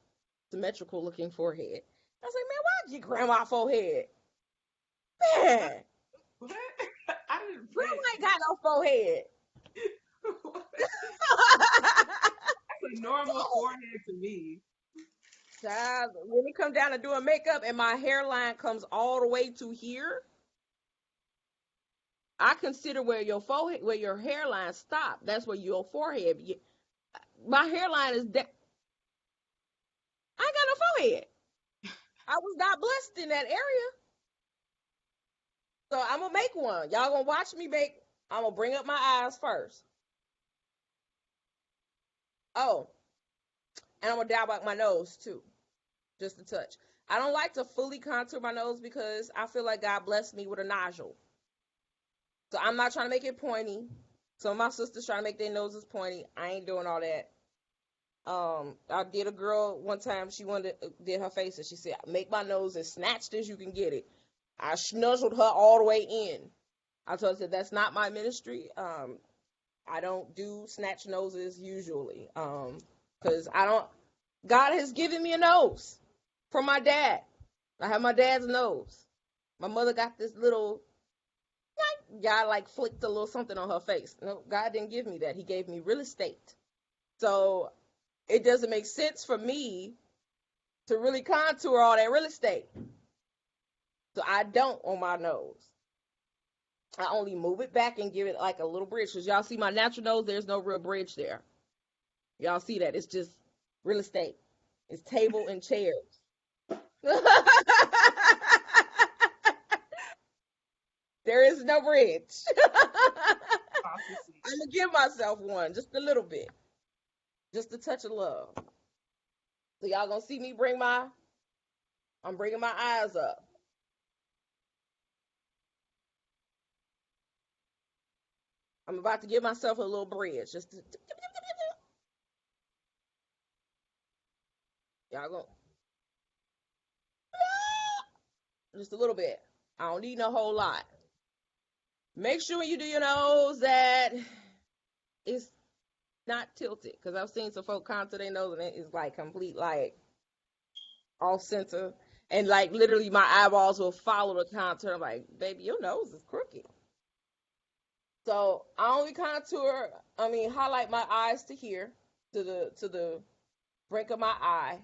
symmetrical looking forehead. I was like, man, why get grandma forehead? Man, What? I didn't. grandma ain't got no forehead. That's a normal forehead to me. Child, when it comes down to doing makeup and my hairline comes all the way to here, I consider where your forehead, where your hairline stop. That's where your forehead. My hairline is I ain't got no forehead. I was not blessed in that area. So I'm gonna make one. Y'all gonna watch me make. I'm gonna bring up my eyes first. Oh, and I'm gonna dial back my nose too, just a touch. I don't like to fully contour my nose because I feel like God blessed me with a nodule. So I'm not trying to make it pointy. Some of my sisters trying to make their noses pointy. I ain't doing all that. I did a girl one time. She did her face, and she said, "Make my nose as snatched as you can get it." I snuzzled her all the way in. I told her that's not my ministry. I don't do snatch noses usually. Because I don't. God has given me a nose from my dad. I have my dad's nose. My mother got this little. God like flicked a little something on her face. No, God didn't give me that. He gave me real estate. So it doesn't make sense for me to really contour all that real estate. So I don't on my nose. I only move it back and give it like a little bridge. Because y'all see my natural nose, there's no real bridge there. Y'all see that? It's just real estate. It's table and chairs. There is no bridge. I'm going to give myself one, just a little bit. Just a touch of love. So y'all going to see me I'm bringing my eyes up. I'm about to give myself a little bridge. Y'all going just a little bit. I don't need no whole lot. Make sure when you do your nose that it's not tilted. Because I've seen some folk contour their nose and it's like complete like off center. And like literally my eyeballs will follow the contour. I'm like, baby, your nose is crooked. So I only highlight my eyes to here, to the brink of my eye.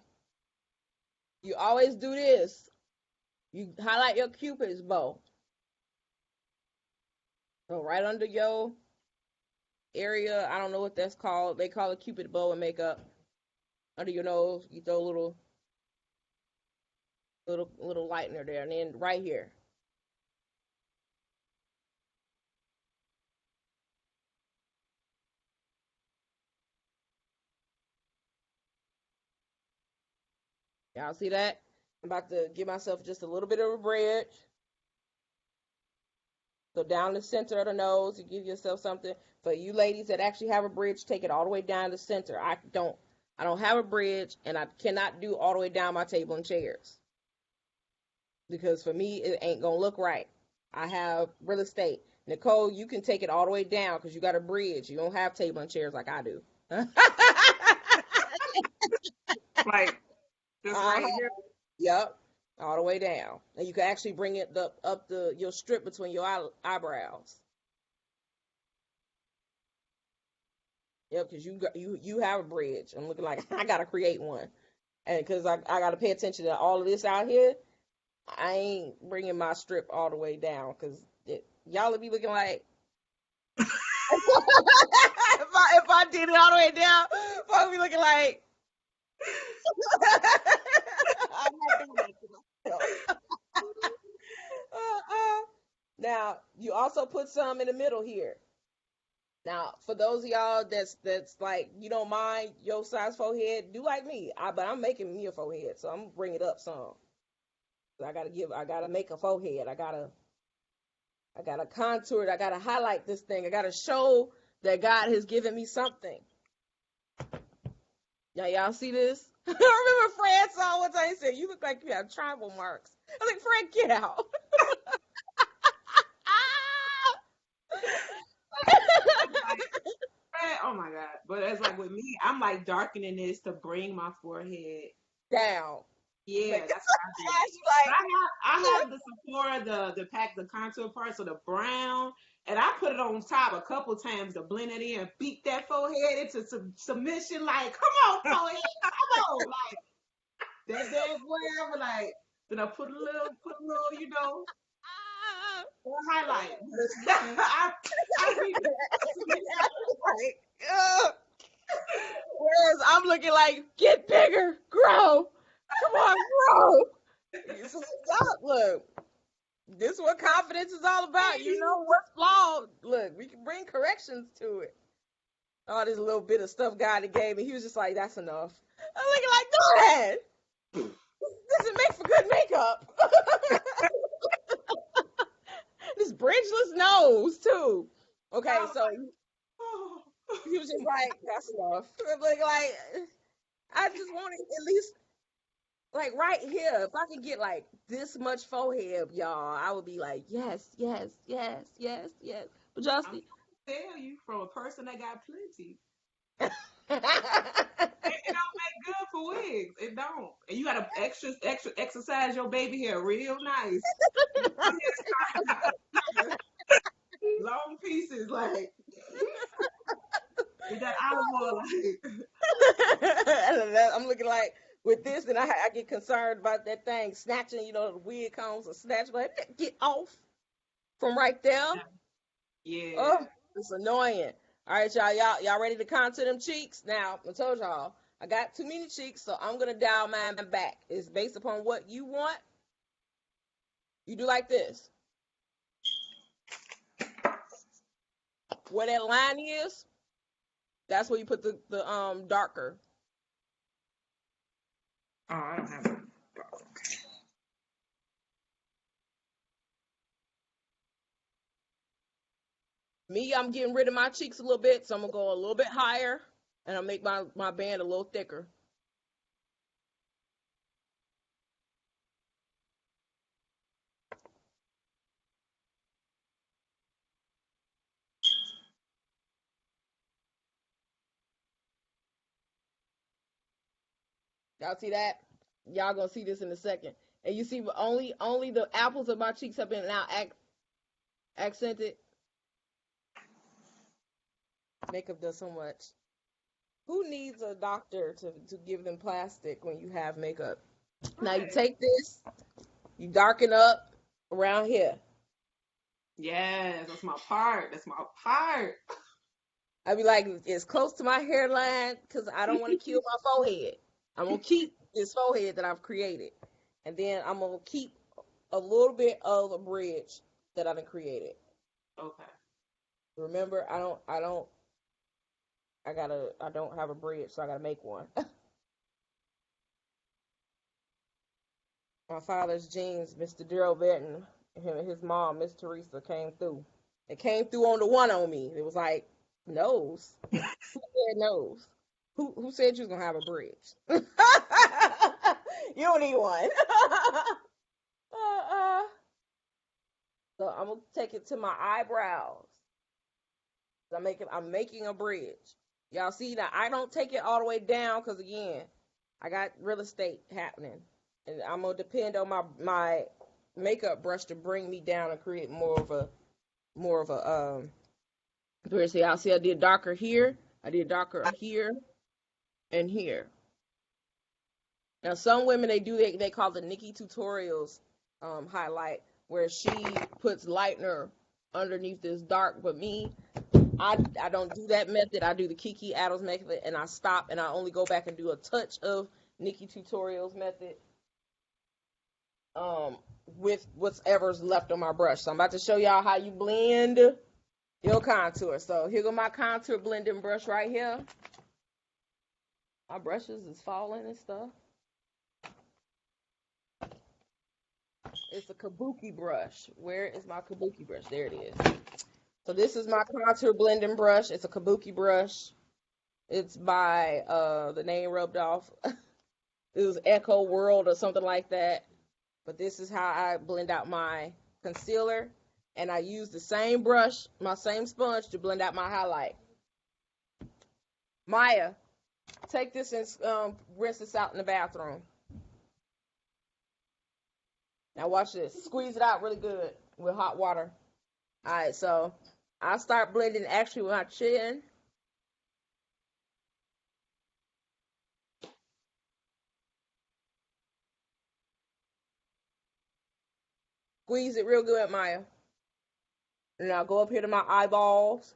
You always do this. You highlight your cupid's bow. So right under your area, I don't know what that's called. They call it cupid bow in makeup. Under your nose, you throw a little lightener there, and then right here. Y'all see that? I'm about to give myself just a little bit of a bridge. So down the center of the nose, you give yourself something. For you ladies that actually have a bridge, take it all the way down the center. I don't have a bridge, and I cannot do all the way down my table and chairs. Because for me, it ain't going to look right. I have real estate. Nicole, you can take it all the way down because you got a bridge. You don't have table and chairs like I do. Like, just right here. Yep. All the way down. And you can actually bring it up your strip between your eyebrows. Yep, because you have a bridge. I'm looking like I gotta create one, and because I gotta pay attention to all of this out here. I ain't bringing my strip all the way down because y'all would be looking like if I did it all the way down, folks be looking like I'm not doing that to myself. Now you also put some in the middle here. Now for those of y'all that's like you don't mind your size forehead, do like me. But I'm making me a forehead, so I'm gonna bring it up some. I gotta make a forehead. I gotta contour it. I gotta highlight this thing. I gotta show that God has given me something. Y'all see this? I remember Fred saw one time. He said, "You look like you have tribal marks." I was like, "Fred, get out." Oh my God. But it's like with me, I'm like darkening this to bring my forehead Down. Yeah, Like, that's what I do. But like, I have the Sephora, the pack, the contour part, so the brown, and I put it on top a couple times to blend it in, beat that forehead into submission. Like, come on, forehead, come on, like that damn whatever. Like, then I put a little, highlight. I be like, whereas I'm looking like, get bigger, grow. Come on, grow. So, look, this is what confidence is all about. You know what's flawed. Look, we can bring corrections to it. All this little bit of stuff God gave me, he was just like, that's enough. I'm looking like, go ahead. This is make for good makeup. This bridgeless nose too. Okay, so he was just like, that's enough. Like, I just wanted at least like right here. If I could get like this much forehead, y'all, I would be like, yes, yes, yes, yes, yes. But Justin, tell you from a person that got plenty. it It don't make good for wigs. It don't. And you gotta extra exercise your baby hair real nice. Long pieces, like with that olive oil. I'm looking like with this, and I get concerned about that thing snatching, the wig combs and snatch, like get off from right there. Yeah. Oh, it's annoying. All right, y'all ready to contour them cheeks? Now, I told y'all, I got too many cheeks, so I'm gonna dial mine back. It's based upon what you want. You do like this. Where that line is, that's where you put the darker. Oh, I don't have it. Me, I'm getting rid of my cheeks a little bit, so I'm gonna go a little bit higher, and I'll make my band a little thicker. Y'all see that? Y'all gonna see this in a second. And you see, only the apples of my cheeks have been now accented. Makeup does so much. Who needs a doctor to give them plastic when you have makeup? Right. Now you take this, you darken up around here. Yes, that's my part. That's my part. I be like, it's close to my hairline because I don't want to kill my forehead. I'm gonna keep this forehead that I've created, and then I'm gonna keep a little bit of a bridge that I've created. Okay. Remember, I don't have a bridge, so I gotta make one. My father's genes, Mr. Daryl Benton, him and his mom, Miss Teresa, came through. It came through on the one on me. It was like nose. Who said nose? Who said you was gonna have a bridge? You don't need one. So I'm gonna take it to my eyebrows. I'm making a bridge. Y'all see that I don't take it all the way down because again, I got real estate happening, and I'm gonna depend on my makeup brush to bring me down and create more of a bridge. So y'all see I did darker here. I did darker here and here. Now, some women, they call the Nikki Tutorials highlight, where she puts lightener underneath this dark. But me, I don't do that method. I do the Kiki Adams method, and I stop, and I only go back and do a touch of Nikki Tutorials method with whatever's left on my brush. So I'm about to show y'all how you blend your contour. So here go my contour blending brush right here. My brushes is falling and stuff. It's a kabuki brush. Where is my kabuki brush? There it is. So this is my contour blending brush. It's a kabuki brush. It's by the name rubbed off. It was Echo World or something like that. But this is how I blend out my concealer. And I use the same brush, my same sponge, to blend out my highlight. Maya, take this and rinse this out in the bathroom. Now watch this. Squeeze it out really good with hot water. All right, so I'll start blending actually with my chin. Squeeze it real good, Maya. And I'll go up here to my eyeballs.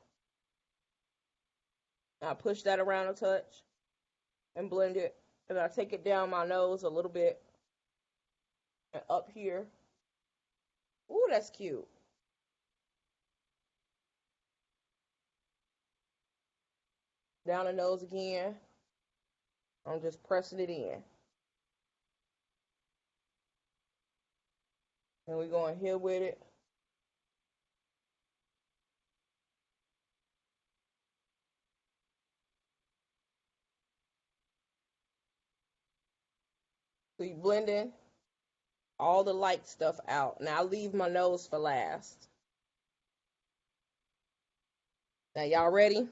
I'll push that around a touch and blend it. And I'll take it down my nose a little bit. And up here. Ooh, that's cute. Down the nose again. I'm just pressing it in. And we're going here with it. So you blending all the light stuff out. Now I leave my nose for last. Now y'all ready?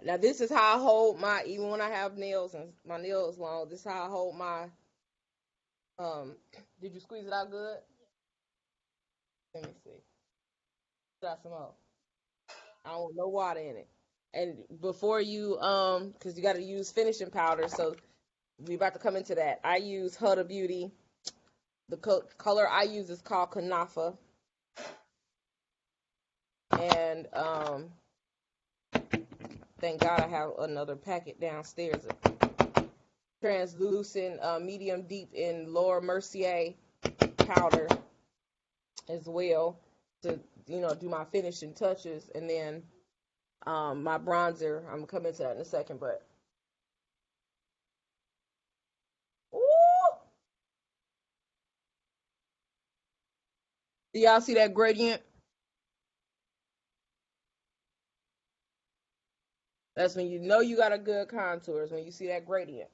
Now this is how I hold my, even when I have nails and my nails long, this is how I hold my, did you squeeze it out good? Let me see. Got some more. I don't want no water in it. And before you, cause you gotta use finishing powder, so we about to come into that. I use Huda Beauty. The color I use is called Kanafa. And, thank God I have another packet downstairs. Translucent, medium deep in Laura Mercier powder as well to, do my finishing touches. And then my bronzer, I'm gonna come into that in a second, but ooh, do y'all see that gradient? That's when you know you got a good contour, is when you see that gradient.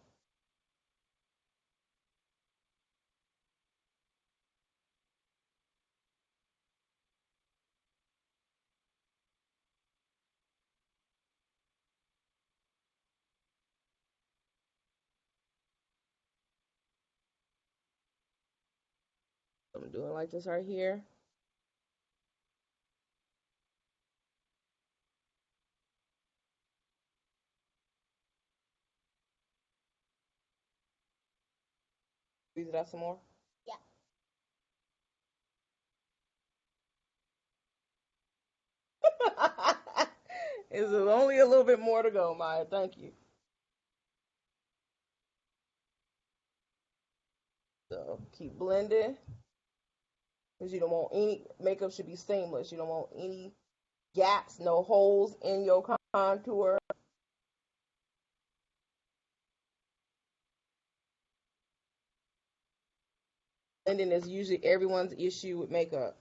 I'm doing like this right here. Squeeze it out some more. It's only a little bit more to go, Maya. Thank you. So keep blending. Because you don't want any, makeup should be seamless. You don't want any gaps, no holes in your contour. Blending is usually everyone's issue with makeup.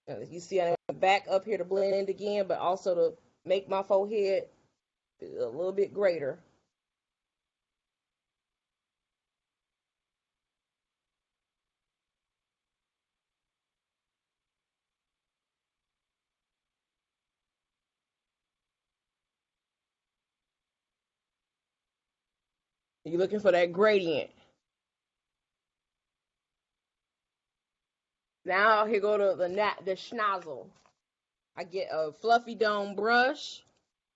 You see, I back up here to blend again, but also to make my forehead a little bit greater. You're looking for that gradient. Now here go to the schnozzle. I get a fluffy dome brush,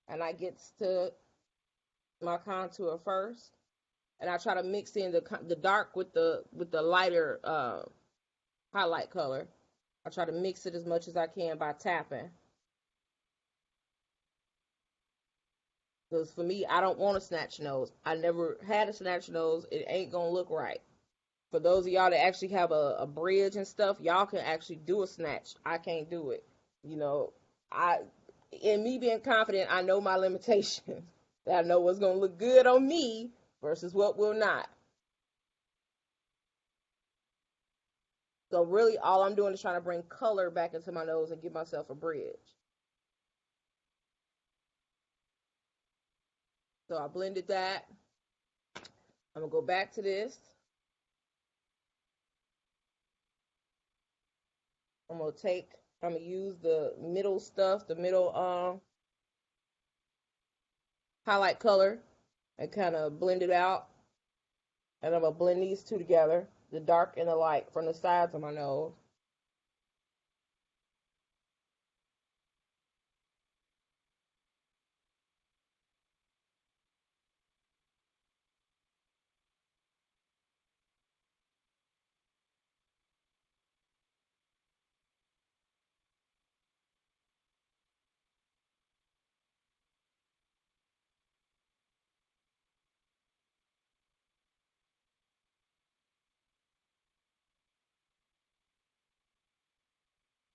and I get to my contour first, and I try to mix in the dark with the lighter highlight color. I try to mix it as much as I can by tapping. Because for me, I don't want a snatch nose. I never had a snatch nose. It ain't gonna look right. For those of y'all that actually have a bridge and stuff, y'all can actually do a snatch. I can't do it. You know, in me being confident, I know my limitations. I know what's gonna look good on me versus what will not. So really, all I'm doing is trying to bring color back into my nose and give myself a bridge. So I blended that. I'm gonna go back to this. I'm gonna use the middle stuff, the middle highlight color, and kind of blend it out. And I'm gonna blend these two together, the dark and the light, from the sides of my nose.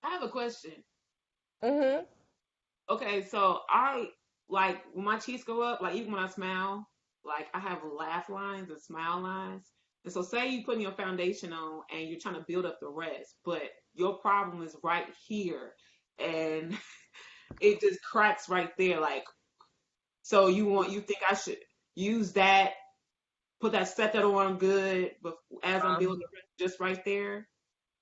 I have a question. Mm-hmm. Okay, so I like when my cheeks go up, like even when I smile, like I have laugh lines and smile lines. And so say you putting your foundation on and you're trying to build up the rest, but your problem is right here and it just cracks right there. Like, so you think I should use that, set that on good, but as I'm building the rest, just right there.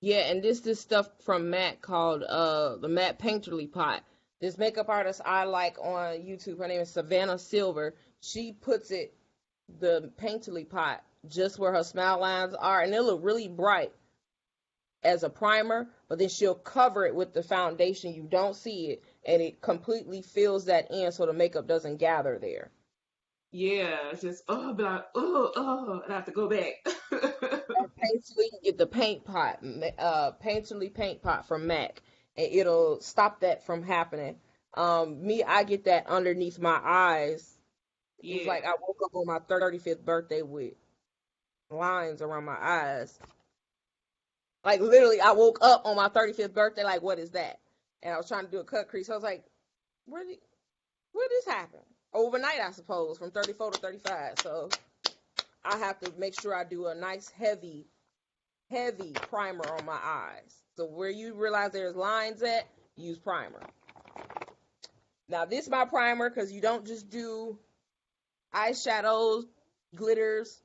Yeah, and this stuff from MAC called the MAC Painterly Pot. This makeup artist I like on YouTube, her name is Savannah Silver. She puts the Painterly Pot just where her smile lines are, and it'll look really bright as a primer, but then she'll cover it with the foundation. You don't see it, and it completely fills that in so the makeup doesn't gather there. Yeah, it's just but and I have to go back. Painterly, get the paint pot, Painterly paint pot from MAC, and it'll stop that from happening. I get that underneath my eyes. It was Yeah. like I woke up on my 35th birthday with lines around my eyes. Like literally, I woke up on my 35th birthday. Like, what is that? And I was trying to do a cut crease. I was like, where did this happen? Overnight, I suppose, from 34 to 35. So I have to make sure I do a nice heavy primer on my eyes. So where you realize there's lines at, use primer. Now this is my primer because you don't just do eyeshadows, glitters,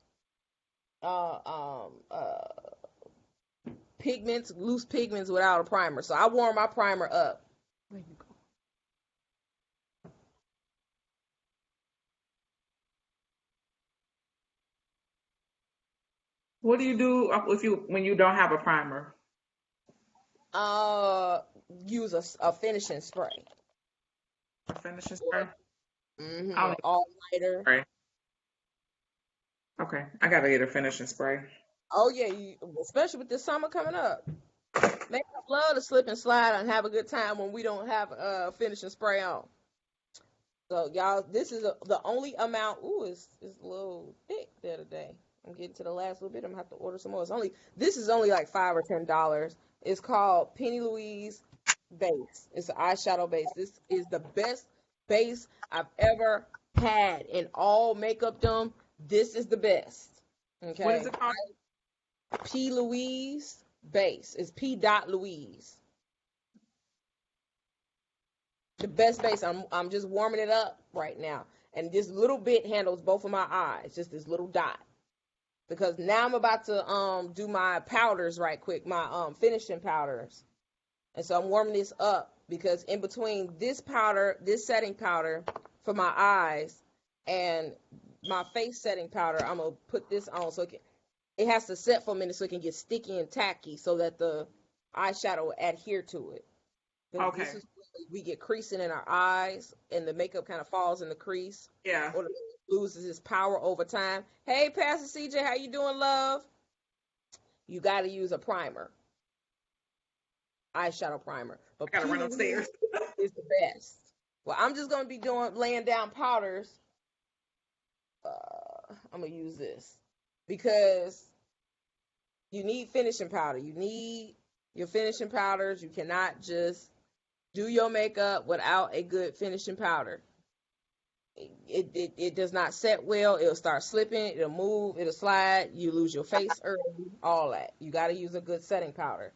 pigments, loose pigments without a primer. So I warm my primer up. Where you go? What do you do when you don't have a primer? Use a finishing spray. A finishing spray? Mm-hmm. I don't All lighter. spray. Okay, I gotta get a finishing spray. Oh yeah, especially with this summer coming up. Man, I love to slip and slide and have a good time when we don't have a finishing spray on. So y'all, this is the only amount. Ooh, it's a little thick there today. I'm getting to the last little bit. I'm gonna have to order some more. This is only like $5 or $10. It's called Penny Louise Base. It's an eyeshadow base. This is the best base I've ever had in all makeup done. This is the best. Okay. What is it called? P. Louise Base. It's P. Louise. The best base. I'm just warming it up right now, and this little bit handles both of my eyes. Just this little dot, because now I'm about to do my powders right quick, my finishing powders, and so I'm warming this up because in between this powder, this setting powder for my eyes, and my face setting powder, I'm gonna put this on so it has to set for a minute so it can get sticky and tacky so that the eyeshadow will adhere to it. Okay. This is we get creasing in our eyes and the makeup kind of falls in the crease Yeah. or loses its power over time. Hey, Pastor CJ, how you doing, love? You got to use a primer, eyeshadow primer. But I gotta run Peeling upstairs. is the best. Well, I'm just going to be laying down powders. I'm going to use this because you need finishing powder. You need your finishing powders. You cannot just do your makeup without a good finishing powder. It does not set well. It'll start slipping. It'll move. It'll slide. You lose your face early. All that. You got to use a good setting powder.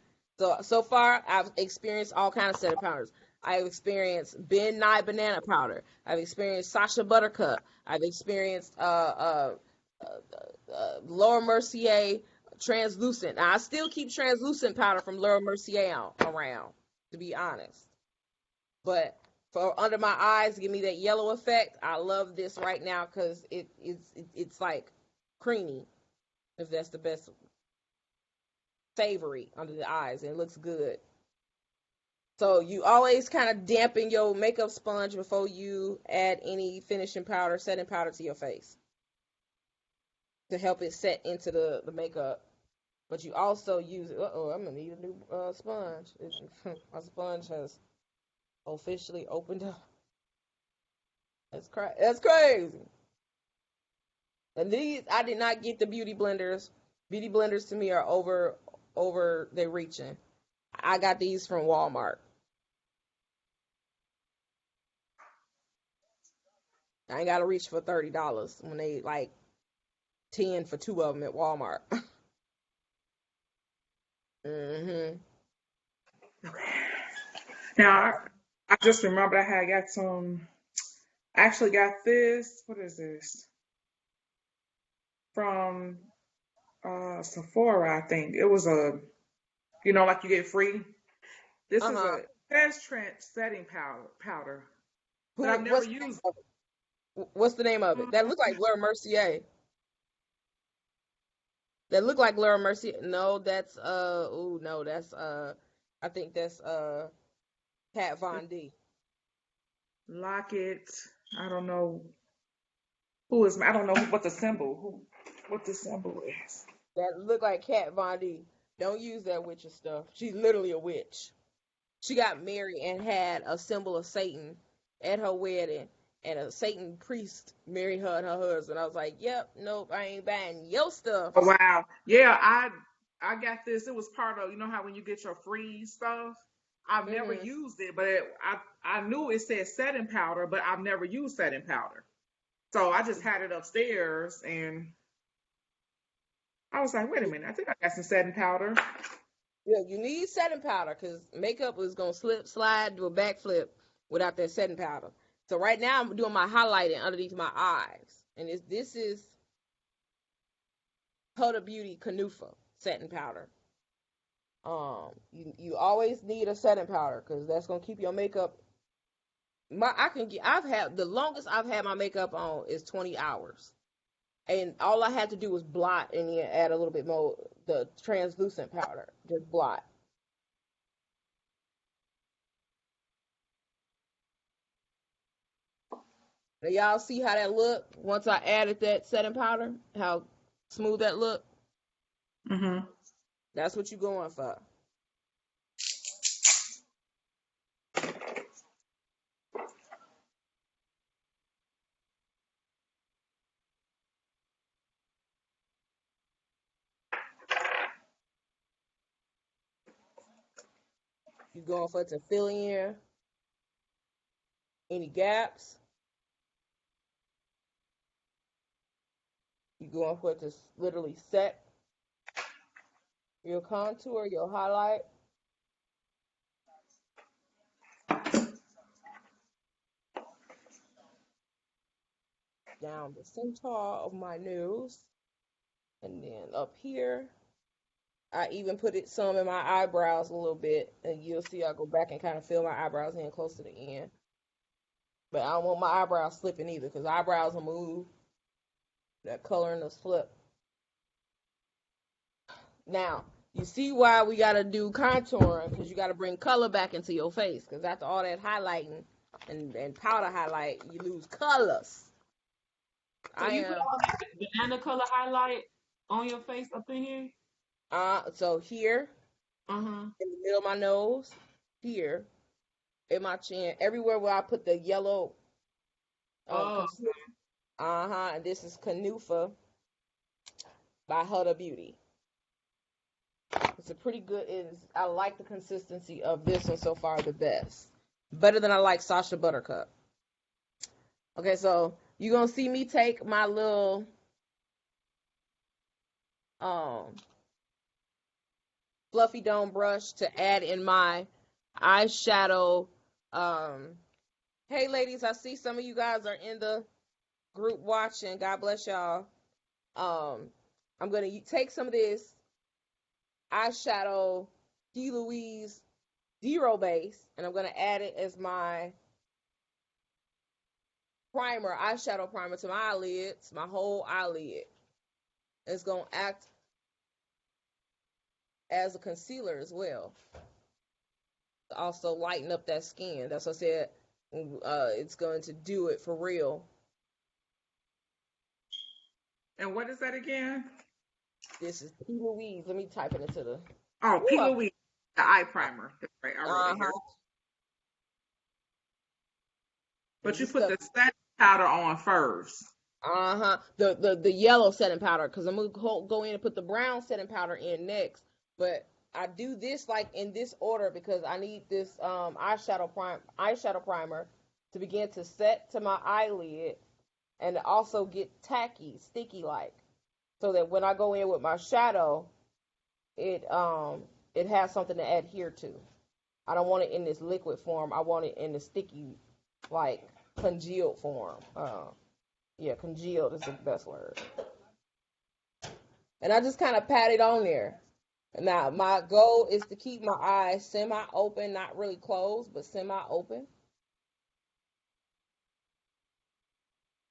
So far, I've experienced all kinds of setting powders. I've experienced Ben Nye banana powder. I've experienced Sacha Buttercup. I've experienced Laura Mercier translucent. Now, I still keep translucent powder from Laura Mercier around, to be honest. But for under my eyes, give me that yellow effect. I love this right now because it's like creamy, if that's the best, savory under the eyes, and it looks good. So you always kind of dampen your makeup sponge before you add any finishing powder, setting powder to your face to help it set into the makeup. But you also use it. I'm gonna need a new sponge. My sponge has officially opened up. That's crazy. And these, I did not get the beauty blenders. Beauty blenders to me are over. They're reaching. I got these from Walmart. I ain't gotta reach for $30 when they like 10 for 2 of them at Walmart. Mhm. Now I just remembered I had got some. I actually got this. What is this? From Sephora, I think. It was like you get free. This Uh is huh. a Test Trent setting powder, but Who? I've never What's used what's the name of it? That it. look like Laura Mercier. That look like Laura Mercier. No, that's no, that's I think that's Kat Von D. Locket. I don't know who is. I don't know what the symbol. What the symbol is. That look like Kat Von D. Don't use that witch stuff. She's literally a witch. She got married and had a symbol of Satan at her wedding, and a Satan priest married her and her husband. I was like, yep, nope, I ain't buying your stuff. Oh wow. Yeah, I got this. It was part of, how when you get your free stuff. I've never Hmm. used it, but I knew it said setting powder, but I've never used setting powder. So I just had it upstairs, and I was like, wait a minute, I think I got some setting powder. Yeah, you need setting powder because makeup is gonna slip, slide, do a backflip without that setting powder. So right now I'm doing my highlighting underneath my eyes, and this is Huda Beauty Canufa setting powder. You always need a setting powder because that's gonna keep your makeup. I've had the longest I've had my makeup on is 20 hours, and all I had to do was blot and then add a little bit more the translucent powder, just blot. Now y'all see how that look once I added that setting powder? How smooth that look? Hmm. That's what you going for. You going for it to fill in any gaps. You going for it to literally set your contour, your highlight down the center of my nose, and then up here. I even put it some in my eyebrows a little bit, and you'll see I go back and kind of fill my eyebrows in close to the end. But I don't want my eyebrows slipping either, because eyebrows will move. That coloring will slip. Now, You see why we gotta do contouring, because you gotta bring color back into your face, because after all that highlighting and powder highlight, you lose colors. So I you put am all that banana color highlight on your face up in here? so here Uh-huh. in the middle of my nose, here in my chin, everywhere where I put the yellow Oh, concealer. And this is Canufa by Huda Beauty. It's a pretty good. I like the consistency of this one so far, the best. Better than I like Sasha Buttercup. Okay, so you're gonna see me take my little um fluffy dome brush to add in my eyeshadow. Hey ladies, I see some of you guys are in the group watching. God bless y'all. I'm gonna take some of this eyeshadow P. Louise Zero Base, and I'm gonna add it as my primer, eyeshadow primer to my eyelids, my whole eyelid. It's gonna act as a concealer as well. Also lighten up that skin. That's what I said. It's going to do it for real. And what is that again? This is P. Louise. Let me type it into the. Oh, P. Ooh, Louise, the eye primer. That's right. I wrote it here. uh-huh. And But you this put stuff. the setting powder on first. The yellow setting powder, because I'm gonna go in and put the brown setting powder in next. But I do this like in this order because I need this eyeshadow primer to begin to set to my eyelid and to also get tacky, sticky like, so that when I go in with my shadow, it has something to adhere to. I don't want it in this liquid form. I want it in the sticky, like congealed form. Yeah, congealed is the best word. And I just kind of pat it on there. Now, my goal is to keep my eyes semi-open, not really closed, but semi-open.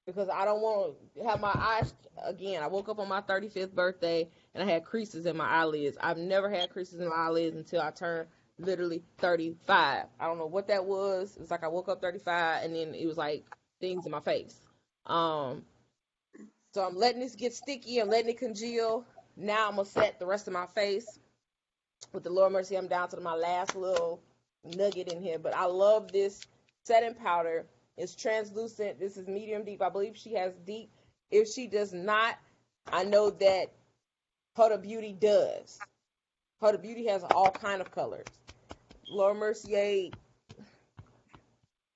Because I don't want to have my eyes, again, I woke up on my 35th birthday and I had creases in my eyelids. I've never had creases in my eyelids until I turned literally 35. I don't know what that was. It's like I woke up 35 and then it was like things in my face. So I'm letting this get sticky. I'm letting it congeal. Now I'm going to set the rest of my face. With the Lord mercy, I'm down to my last little nugget in here. But I love this setting powder. It's translucent. This is medium deep. I believe she has deep. If she does not, I know that Huda Beauty does. Huda Beauty has all kind of colors. Laura Mercier,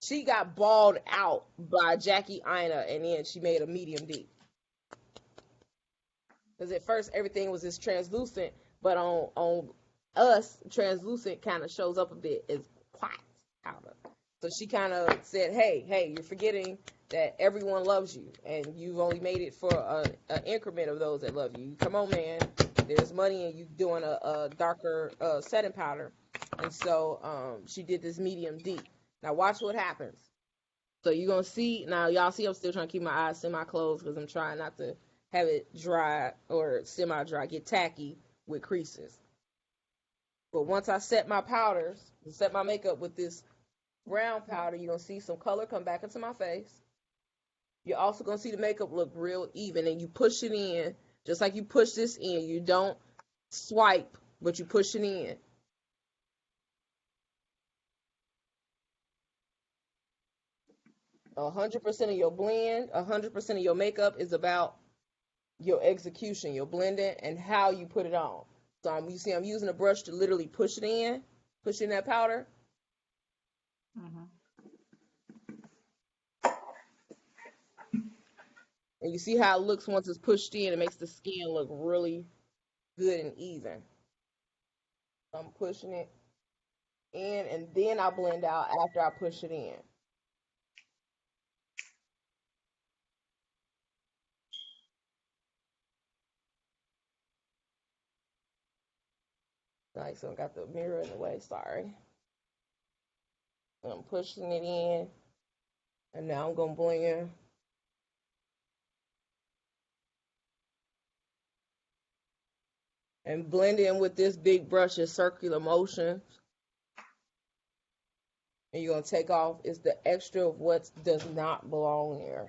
she got balled out by Jackie Aina, and then she made a medium deep. Because at first everything was just translucent, but on us, translucent kind of shows up a bit as white powder. So she kind of said, hey, you're forgetting that everyone loves you, and you've only made it for an increment of those that love you. Come on, man. There's money in you doing a darker setting powder. And so she did this medium deep. Now watch what happens. So you're going to see, now y'all see I'm still trying to keep my eyes semi-closed because I'm trying not to have it dry or semi-dry, get tacky with creases. But once I set my powders, set my makeup with this brown powder, you're going to see some color come back into my face. You're also going to see the makeup look real even, and you push it in, just like you push this in. You don't swipe, but you push it in. A 100% of your blend, 100% of your makeup is about your execution, your blending, and how you put it on. So you see I'm using a brush to literally push it in, push in that powder. Mm-hmm. And you see how it looks once it's pushed in. It makes the skin look really good and even. So I'm pushing it in, and then I blend out after I push it in. Like, so I got the mirror in the way, sorry. I'm pushing it in, and now I'm going to blend. And blend in with this big brush in circular motion. And you're going to take off is the extra of what does not belong there.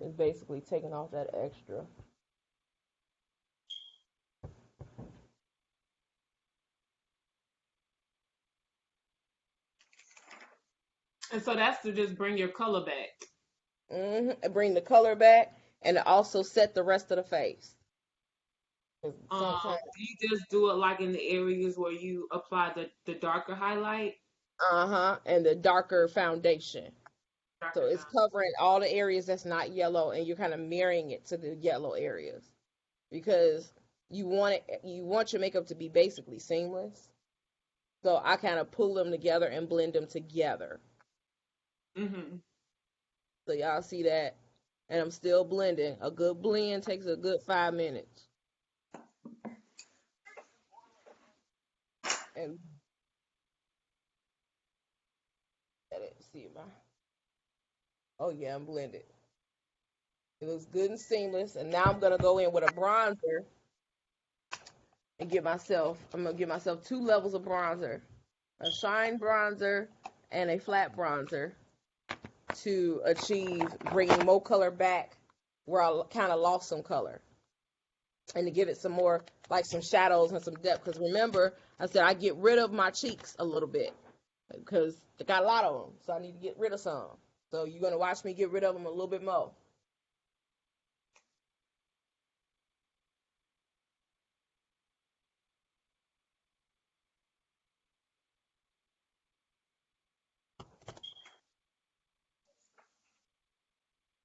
It's basically taking off that extra. And so that's to just bring your color back. And bring the color back, and also set the rest of the face. Sometimes, You just do it like in the areas where you apply the darker highlight. and the darker foundation. Darker So it's covering all the areas that's not yellow, and you're kind of mirroring it to the yellow areas because you want your makeup to be basically seamless. So I kind of pull them together and blend them together. Mm-hmm. So y'all see that, and I'm still blending. A good blend takes a good 5 minutes. And see my. Oh yeah, I'm blended. It looks good and seamless. And now I'm gonna go in with a bronzer and I'm gonna give myself 2 levels of bronzer, a shine bronzer and a flat bronzer, to achieve bringing more color back where I kind of lost some color, and to give it some more, like some shadows and some depth. Because remember, I said I get rid of my cheeks a little bit because I got a lot of them, so I need to get rid of some. So you're gonna watch me get rid of them a little bit more.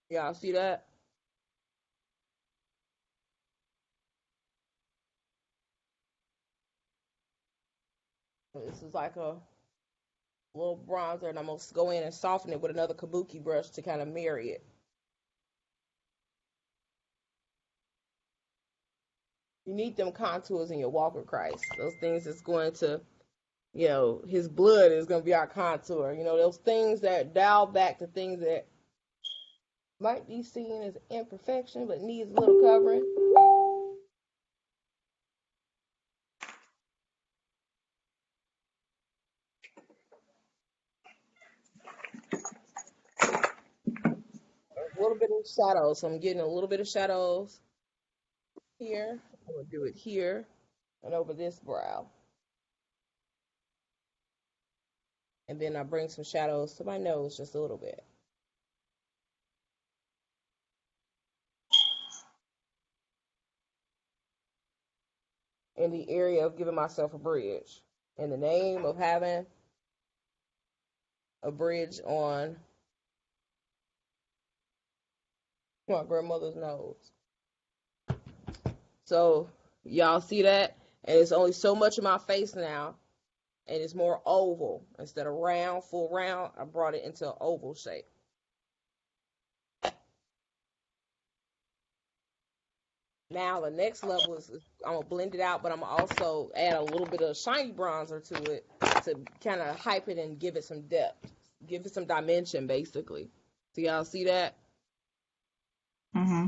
Y'all see that? This is like a little bronzer, and I'm gonna go in and soften it with another kabuki brush to kind of marry it. You need them contours in your Walker Christ. Those things is going to, his blood is going to be our contour. Those things that dial back to things that might be seen as imperfection, but needs a little covering. A little bit of shadows. So I'm getting a little bit of shadows here. I'm going to do it here and over this brow. And then I bring some shadows to my nose just a little bit. In the area of giving myself a bridge. In the name of having a bridge on my grandmother's nose. So y'all see that? And it's only so much of my face now. And it's more oval. Instead of round, full round, I brought it into an oval shape. Now the next level is I'm going to blend it out, but I'm going to also add a little bit of shiny bronzer to it to kind of hype it and give it some depth. Give it some dimension, basically. So y'all see that? Mm-hmm.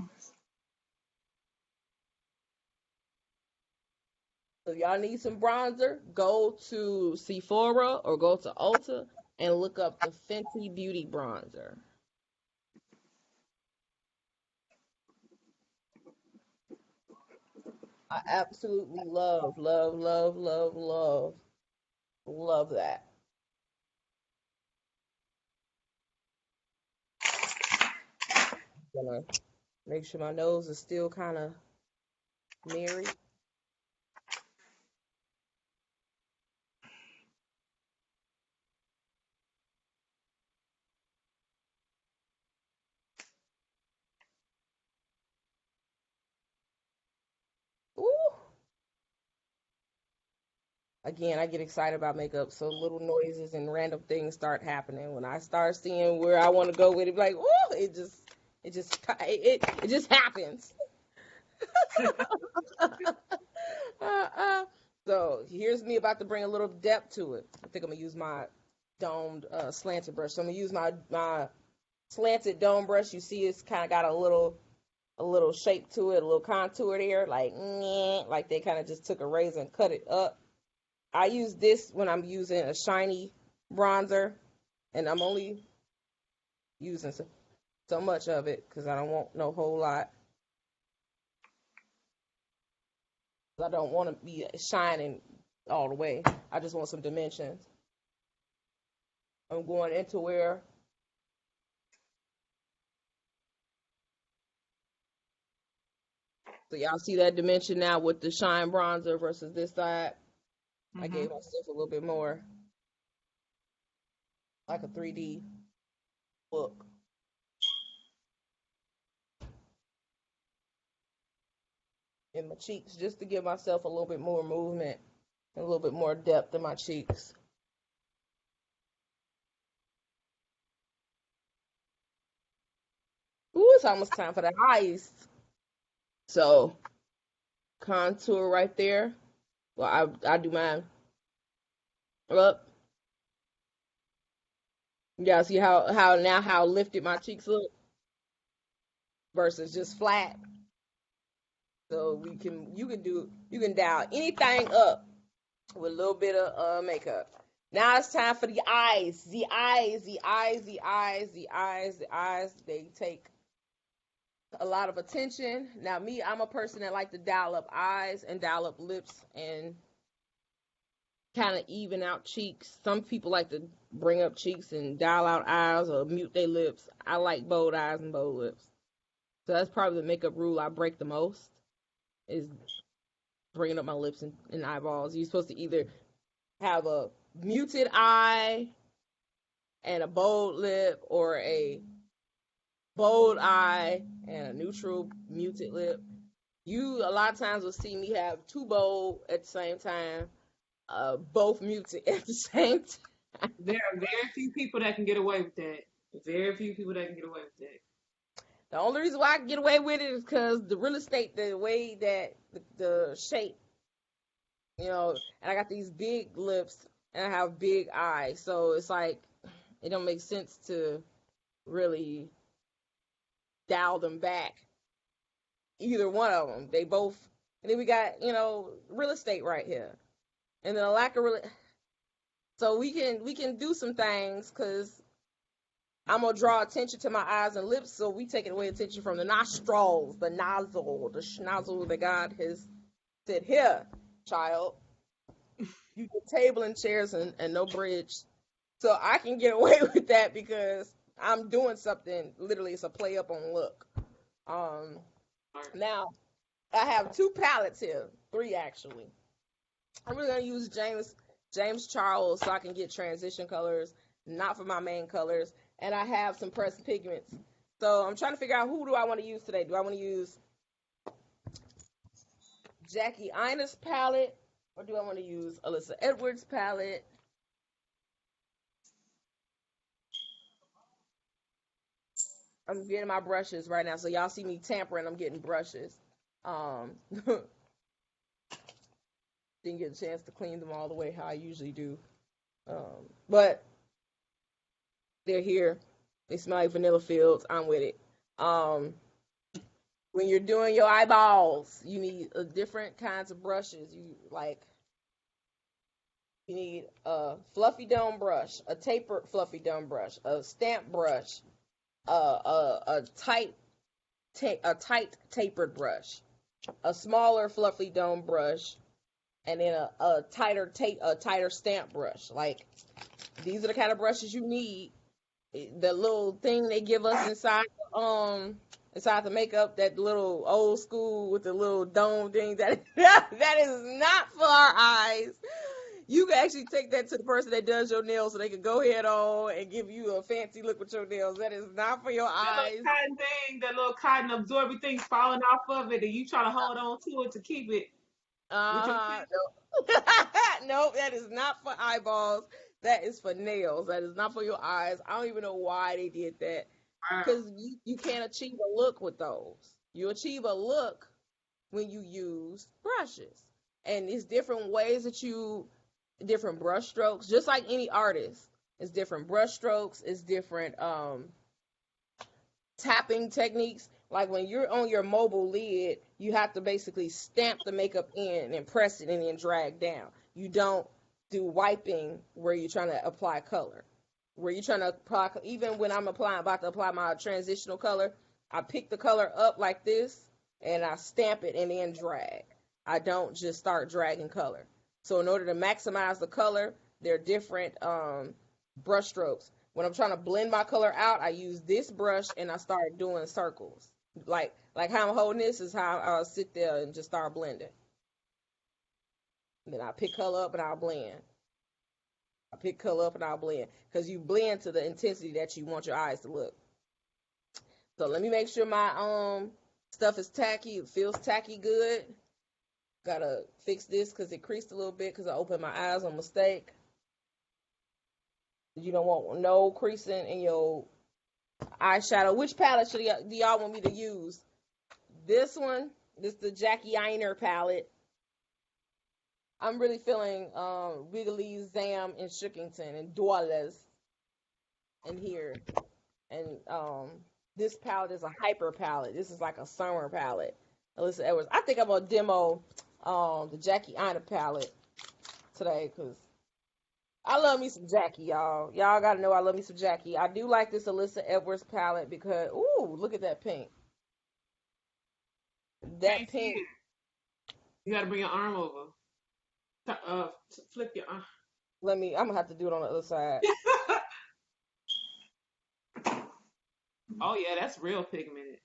So y'all need some bronzer, go to Sephora or go to Ulta and look up the Fenty Beauty bronzer. I absolutely love that. I'm gonna make sure my nose is still kind of mirrored. Ooh. Again, I get excited about makeup, so little noises and random things start happening. When I start seeing where I want to go with it, like, ooh, it just happens. So here's me about to bring a little depth to it. I think I'm gonna use my domed slanted brush. So I'm gonna use my slanted dome brush. You see, it's kind of got a a little shape to it, a little contour there, like they kind of just took a razor and cut it up. I use this when I'm using a shiny bronzer, and I'm only using so much of it because I don't want no whole lot. I don't want to be shining all the way. I just want some dimensions. I'm going into where so y'all see that dimension now with the shine bronzer versus this side. I gave myself a little bit more like a 3D look. In my cheeks just to give myself a little bit more movement and a little bit more depth in my cheeks. Ooh, it's almost time for the eyes. So contour right there. Well, I do mine up. Yeah, see how lifted my cheeks look versus just flat. So you can dial anything up with a little bit of makeup. Now it's time for the eyes. The eyes. They take a lot of attention. Now me, I'm a person that like to dial up eyes and dial up lips and kind of even out cheeks. Some people like to bring up cheeks and dial out eyes or mute their lips. I like bold eyes and bold lips. So that's probably the makeup rule I break the most is bringing up my lips and eyeballs. You're supposed to either have a muted eye and a bold lip or a bold eye and a neutral muted lip. You a lot of times will see me have two bold at the same time, both muted at the same time. There are very few people that can get away with that. Very few people that can get away with that. The only reason why I can get away with it is because the real estate, the way that the shape, and I got these big lips and I have big eyes, so it's like it don't make sense to really dial them back. Either one of them, they both. And then we got real estate right here, and then a lack of real. So we can do some things because I'm gonna draw attention to my eyes and lips, so we taking away attention from the nostrils, the nozzle, the schnozzle that God has said, here, child, you get table and chairs and no bridge. So I can get away with that because I'm doing something, literally it's a play up on look. Now, I have two palettes here, three actually. I'm really gonna use James Charles so I can get transition colors, not for my main colors. And I have some pressed pigments. So I'm trying to figure out who do I want to use today. Do I want to use Jackie Ina's palette or do I want to use Alyssa Edwards' palette? I'm getting my brushes right now. So y'all see me tampering. I'm getting brushes. Didn't get a chance to clean them all the way how I usually do. But they're here. They smell like vanilla fields. I'm with it. When you're doing your eyeballs, you need different kinds of brushes. You need a fluffy dome brush, a tapered fluffy dome brush, a stamp brush, a tight tapered brush, a smaller fluffy dome brush, and then a tighter stamp brush. Like these are the kind of brushes you need. The little thing they give us inside the makeup, that little old school with the little dome thing, that is not for our eyes. You can actually take that to the person that does your nails so they can go ahead on and give you a fancy look with your nails. That is not for your eyes. That little cotton absorbing thing falling off of it and you try to hold on to it to keep it. Nope, that is not for eyeballs. That is for nails. That is not for your eyes. I don't even know why they did that. Because you can't achieve a look with those. You achieve a look when you use brushes. And it's different ways that different brush strokes, just like any artist. It's different brush strokes. It's different tapping techniques. Like when you're on your mobile lid, you have to basically stamp the makeup in and press it and then drag down. You don't do wiping where you're trying to apply color. Where you're trying to apply, even when I'm about to apply my transitional color, I pick the color up like this and I stamp it and then drag. I don't just start dragging color. So in order to maximize the color, there are different brush strokes. When I'm trying to blend my color out, I use this brush and I start doing circles. Like how I'm holding this is how I'll sit there and just start blending. And then I pick color up and I'll blend. I pick color up and I'll blend. Because you blend to the intensity that you want your eyes to look. So let me make sure my stuff is tacky. It feels tacky good. Gotta fix this because it creased a little bit because I opened my eyes on mistake. You don't want no creasing in your eyeshadow. Which palette do y'all want me to use? This one. This is the Jackie Aina palette. I'm really feeling Wiggly, Zam, and Shookington, and Dwellers in here. And this palette is a hyper palette. This is like a summer palette. Alyssa Edwards. I think I'm going to demo the Jackie Aina palette today because I love me some Jackie, y'all. Y'all got to know I love me some Jackie. I do like this Alyssa Edwards palette because, ooh, look at that pink. That pink. You got to bring your arm over. Flip your arm. I'm going to have to do it on the other side. Oh, yeah, that's real pigmented.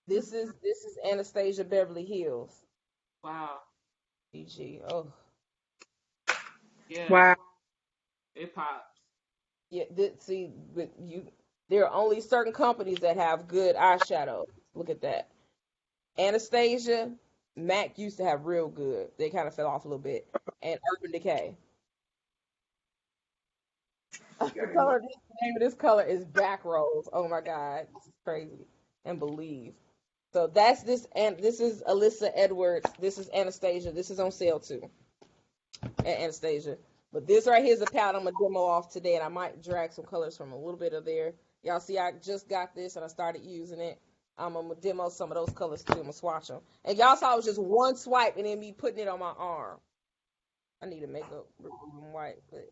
This is Anastasia Beverly Hills. Wow. PG. Oh. Yeah. Wow. It pops. Yeah, there are only certain companies that have good eyeshadow. Look at that. Anastasia, MAC used to have real good. They kind of fell off a little bit. And Urban Decay. The name of this color is Back Rolls. Oh my God. This is crazy. And Believe. So that's this, and this is Alyssa Edwards. This is Anastasia. This is on sale too. At Anastasia. But this right here is a palette I'm going to demo off today, and I might drag some colors from a little bit of there. Y'all see I just got this, and I started using it. I'm going to demo some of those colors too. I'm going to swatch them. And y'all saw it was just one swipe, and then me putting it on my arm. I need to make up removing white, but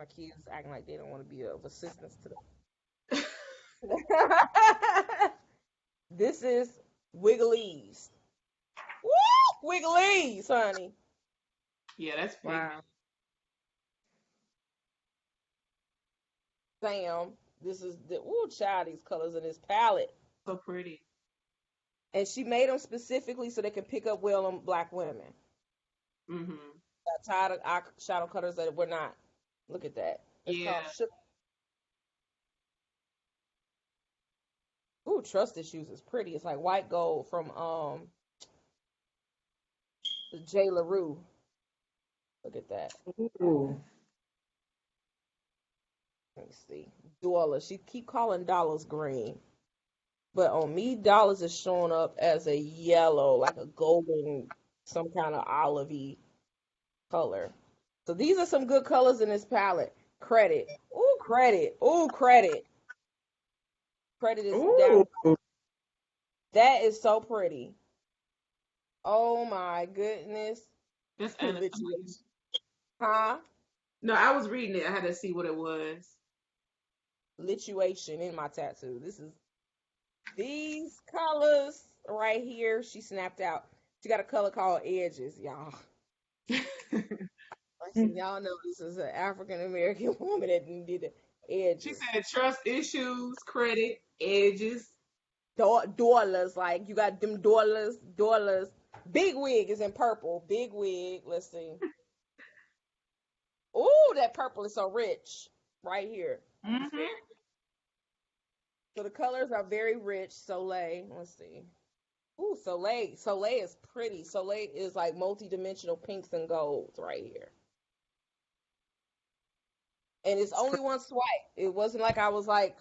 my kids acting like they don't want to be of assistance to them. This is Wigglies. Woo! Wigglies, honey. Yeah, that's pink. Wow. Sam, this is child, these colors in this palette. So pretty. And she made them specifically so they can pick up well on black women. Mm-hmm. Got tired of eyeshadow colors that were not. Look at that. It's called Ooh, Trust Issues is pretty. It's like white gold from J. LaRue. Look at that. Ooh. Let me see. Dollars. She keep calling dollars green. But on me, dollars is showing up as a yellow, like a golden, some kind of olivey color. So these are some good colors in this palette. Credit. Ooh, credit. Ooh, credit. Credit is down. That is so pretty. Oh my goodness. That's Lituation. Huh? No, I was reading it. I had to see what it was. Lituation in my tattoo. This is these colors right here. She snapped out. She got a color called Edges, y'all. Y'all know this is an African American woman that did edges. She said trust issues, credit, edges. Dollars, like you got them dollars. Big wig is in purple. Big wig. Let's see. Ooh, that purple is so rich right here. Mm-hmm. So the colors are very rich. Soleil. Let's see. Ooh, Soleil. Soleil is pretty. Soleil is like multi-dimensional pinks and golds right here. And it's only one swipe. It wasn't like I was like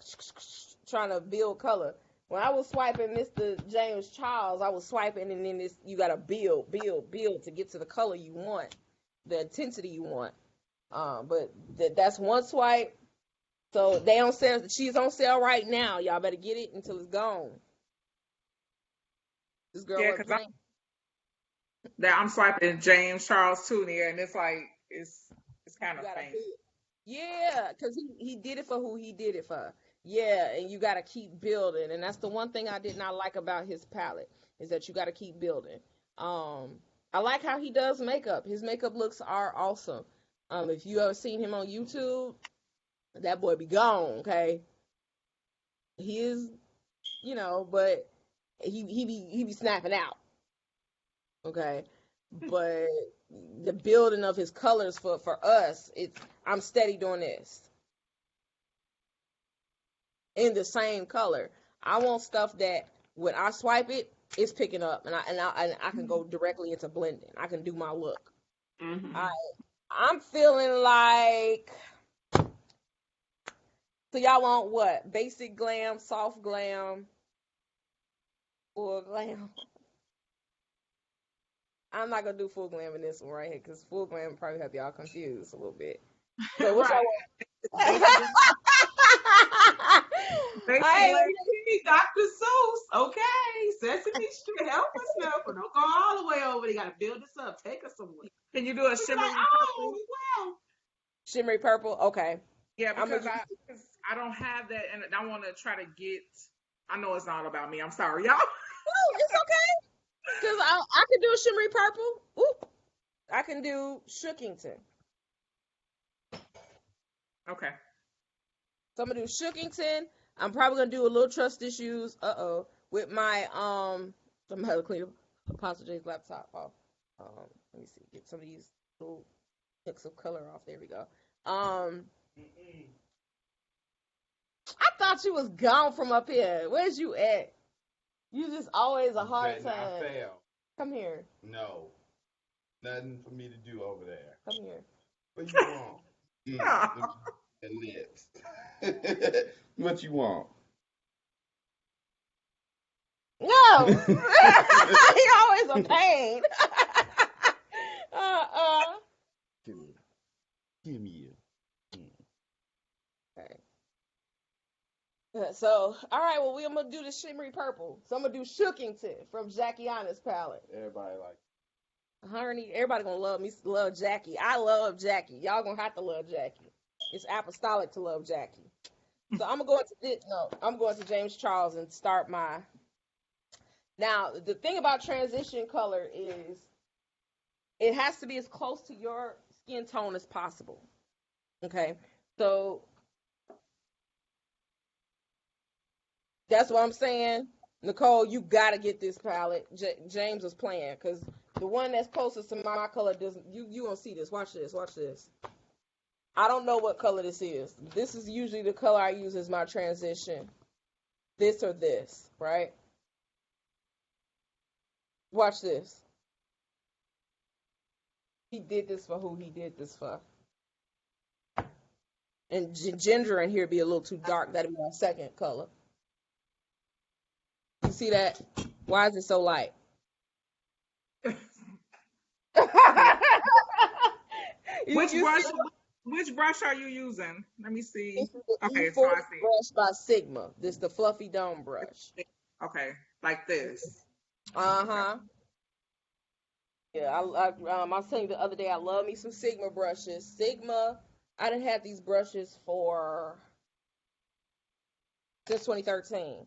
trying to build color. When I was swiping Mr. James Charles, I was swiping and then you got to build to get to the color you want, the intensity you want. But that's one swipe. So they on sale. She's on sale right now. Y'all better get it until it's gone. This girl Yeah, wasn't because playing. I'm swiping James Charles Toonier, and it's like it's kind You of gotta faint. build. Yeah, because he did it for who he did it for. Yeah, and you gotta keep building. And that's the one thing I did not like about his palette is that you gotta keep building. I like how he does makeup. His makeup looks are awesome. If you ever seen him on YouTube, that boy be gone, okay? He is, but he be snapping out, okay? But the building of his colors for us, I'm steady doing this in the same color. I want stuff that when I swipe it, it's picking up, and I can go directly into blending. I can do my look. Mm-hmm. I I'm feeling like, so y'all want what? Basic glam, soft glam, full glam? I'm not gonna do full glam in this one right here because full glam probably have y'all confused a little bit. So what y'all Right. want? Basically, basically, I Hey, Dr. Seuss. Okay. Sesame Street. Help us now. But don't go all the way over. You got to build this up. Take us somewhere. can you do a We'll be like, shimmery purple? oh, wow. shimmery purple. Okay, Yeah, I'm gonna because use. I don't have that, and I want to try to get. I know it's not about me. I'm sorry, y'all. Oh, it's okay. Cause I can do a shimmery purple. Oop. I can do Shookington. Okay. So I'm gonna do Shookington. I'm probably gonna do a little trust issues. With my I'm gonna clean Apostle J's laptop off. Let me see. Get some of these little ticks of color off. There we go. I thought you was gone from up here. Where's you at? You just always a hard Then I time. fail. Come here. No, nothing for me to do over there. Come here. What you want? And lips. What you want? No, he always a pain. uh. Give me, give me a. Okay. So, all right. Well, I'm gonna do the shimmery purple. So I'm gonna do Shookington from Jackie Honest palette. Everybody like. Honey, everybody gonna love me. Love Jackie. I love Jackie. Y'all gonna have to love Jackie. It's apostolic to love Jackie. So I'm gonna go into this. No, I'm going to James Charles and start my. Now, the thing about transition color is it has to be as close to your skin tone as possible. Okay, so that's what I'm saying. Nicole, you gotta get this palette. James was playing because the one that's closest to my color doesn't. You won't see this. Watch this. Watch this. I don't know what color this is. This is usually the color I use as my transition. This or this, right? Watch this. He did this for who he did this for. And ginger in here be a little too dark. That'd be my second color. You see that? Why is it so light? Which You brush? see, Which brush are you using? Let me see. this is the Okay, so E40 I see. brush by Sigma. This is the fluffy dome brush. Okay, like this. Uh-huh. Yeah, I was telling you the other day, I love me some Sigma brushes. Sigma, I done had these brushes since 2013.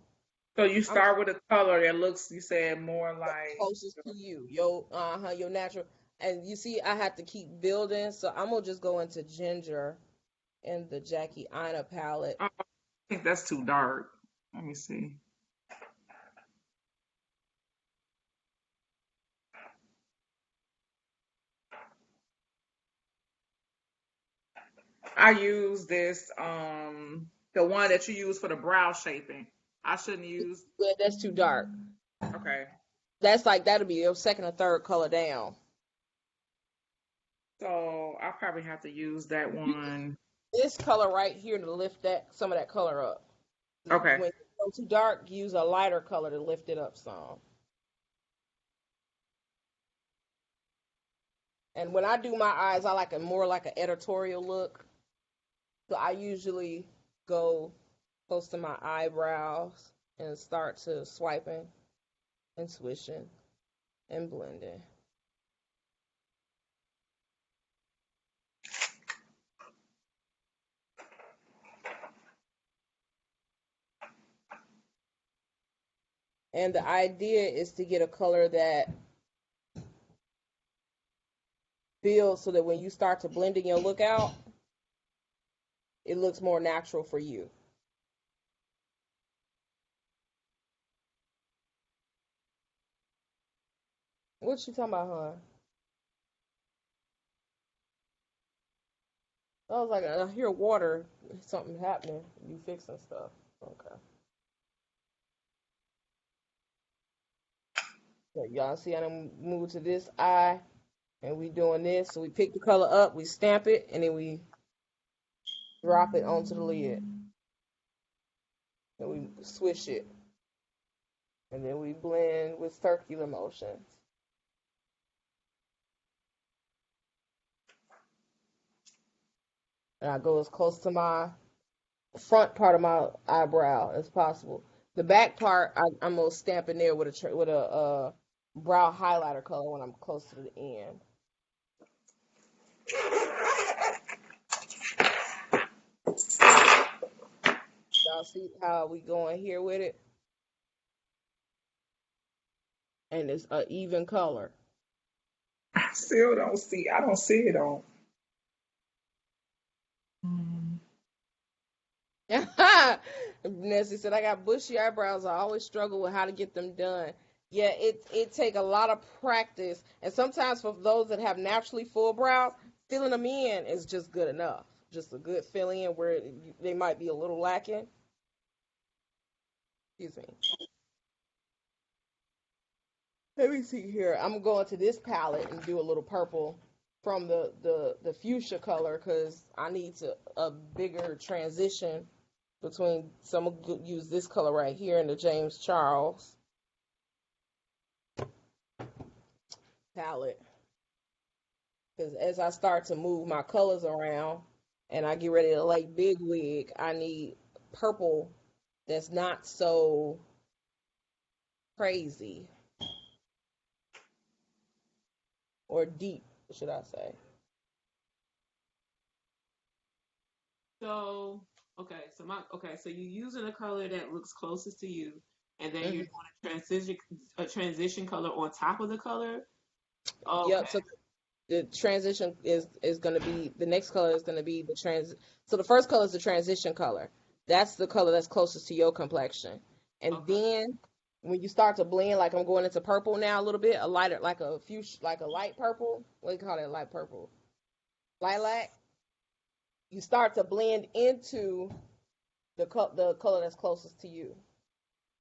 So you I'm start with a color that looks, you said, more like. closest to you, your natural. And you see, I have to keep building, so I'm gonna just go into ginger in the Jackie Aina palette. Oh, I think that's too dark. Let me see. I use this, the one that you use for the brow shaping. I shouldn't use. Yeah, that's too dark. Okay. That's like that'll be your second or third color down. So I'll probably have to use that one. This color right here to lift some of that color up. Okay. When you go too dark, use a lighter color to lift it up some. And when I do my eyes, I like a more like an editorial look. So I usually go close to my eyebrows and start to swiping. and swishing and blending. And the idea is to get a color that builds so that when you start to blend in your look out, it looks more natural for you. What you talking about, hon? I was like, I hear water. Something happening. You fixing stuff. Okay. So y'all see I done move to this eye, and we doing this. So we pick the color up, we stamp it, and then we drop it onto the lid. And we swish it. And then we blend with circular motions. And I go as close to my front part of my eyebrow as possible. The back part, I'm gonna stamp in there with a brow highlighter color when I'm close to the end. Y'all see how we going here with it? And it's an even color. I still don't see. I don't see it on. Nancy said, I got bushy eyebrows. I always struggle with how to get them done. Yeah, it take a lot of practice. And sometimes for those that have naturally full brows, filling them in is just good enough. Just a good fill in where they might be a little lacking. Excuse me. Let me see here. I'm going to this palette and do a little purple from the fuchsia color because I need a bigger transition between. So I'm gonna use this color right here in the James Charles palette because as I start to move my colors around and I get ready to lay big wig, I need purple that's not so crazy or deep, should I say. So so you're using a color that looks closest to you, and then you're doing a transition color on top of the color. Okay. Yep. So the transition is going to be the next color is going to be the trans. So the first color is the transition color. That's the color that's closest to your complexion. And then when you start to blend, like I'm going into purple now a little bit, a lighter, like a fuchsia, like a light purple. What do you call that? Light purple, lilac. You start to blend into the color that's closest to you.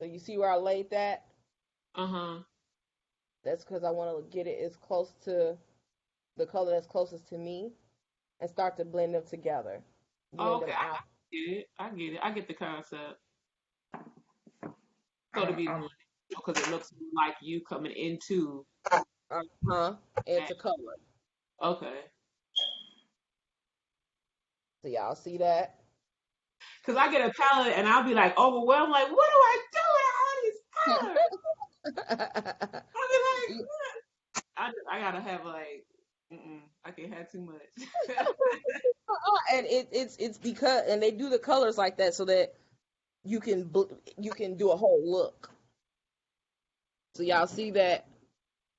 So you see where I laid that? That's because I want to get it as close to the color that's closest to me and start to blend them together. Blend them out. I get it. I get the concept. So to be because it looks like you coming into into color. Okay. So y'all see that? Because I get a palette and I'll be like overwhelmed, like, what do I do with all these colors? I'll be like, I gotta have like, I can't have too much. And it's because and they do the colors like that so that you can do a whole look. So y'all see that?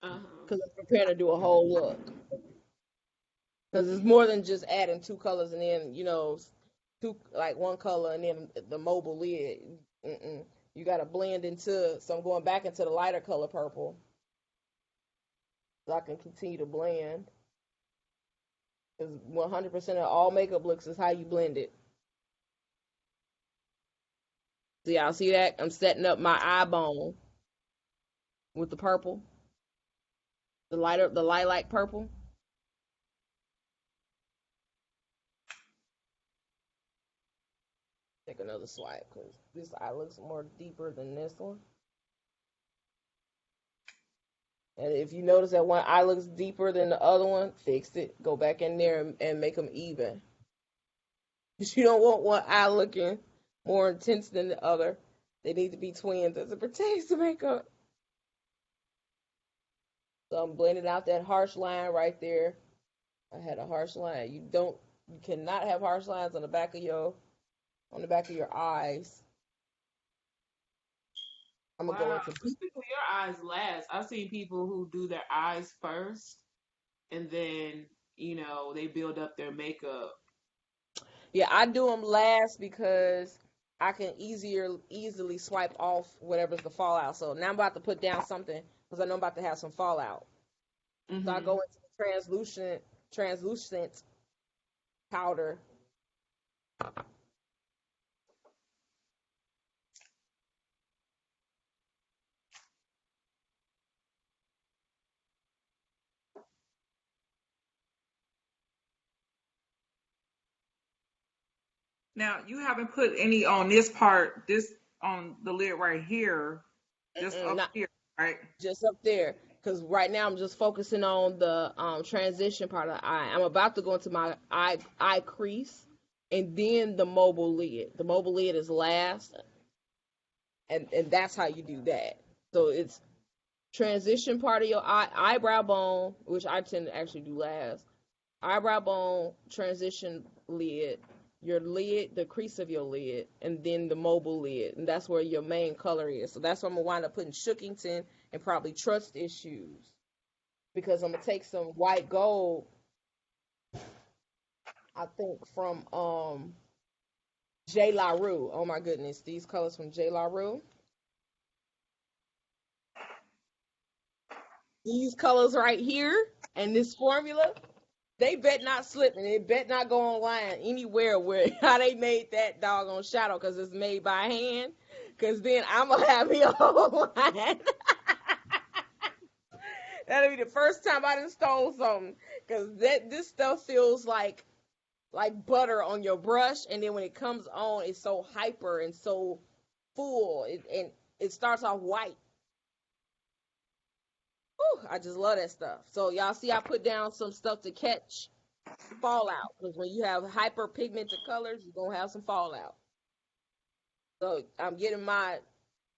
Because I'm preparing to do a whole look. Because it's more than just adding two colors and then like one color and then the mobile lid. You got to blend into. So I'm going back into the lighter color purple, so I can continue to blend. Because 100% of all makeup looks is how you blend it. So y'all see that? I'm setting up my eye bone with the purple, the lilac purple. Take another swipe because this eye looks more deeper than this one. And if you notice that one eye looks deeper than the other one, fix it. Go back in there and make them even. Because you don't want one eye looking more intense than the other. They need to be twins as it pertains to makeup. So I'm blending out that harsh line right there. I had a harsh line. You cannot have harsh lines on the back of your eyes. I'm gonna go Wow. into So speaking of your eyes last, I've seen people who do their eyes first and then, they build up their makeup. yeah, I do them last because I can easily swipe off whatever's the fallout. So now I'm about to put down something because I know I'm about to have some fallout. So I go Hmm. into the translucent powder. Now you haven't put any on this part, this on the lid right here, just up Not here, right? just up there. Because right now I'm just focusing on the transition part of the eye. I'm about to go into my eye crease and then the mobile lid. The mobile lid is last, and that's how you do that. So it's transition part of your eyebrow bone, which I tend to actually do last. Eyebrow bone, transition lid, your lid, the crease of your lid, and then the mobile lid, and that's where your main color is. So that's where I'm gonna wind up putting Shookington and probably Trust Issues, because I'm gonna take some white gold, I think from J. La Rue. Oh my goodness, these colors from J. La Rue. These colors right here and this formula, they bet not slip and they bet not go online anywhere where how they made that doggone shadow because it's made by hand. Because then I'm gonna have me a whole line. That'll be the first time I done stole something. Because this stuff feels like butter on your brush, and then when it comes on, it's so hyper and so full. And it starts off white. Whew, I just love that stuff. So y'all see, I put down some stuff to catch fallout because when you have hyperpigmented colors, you're gonna have some fallout. So I'm getting my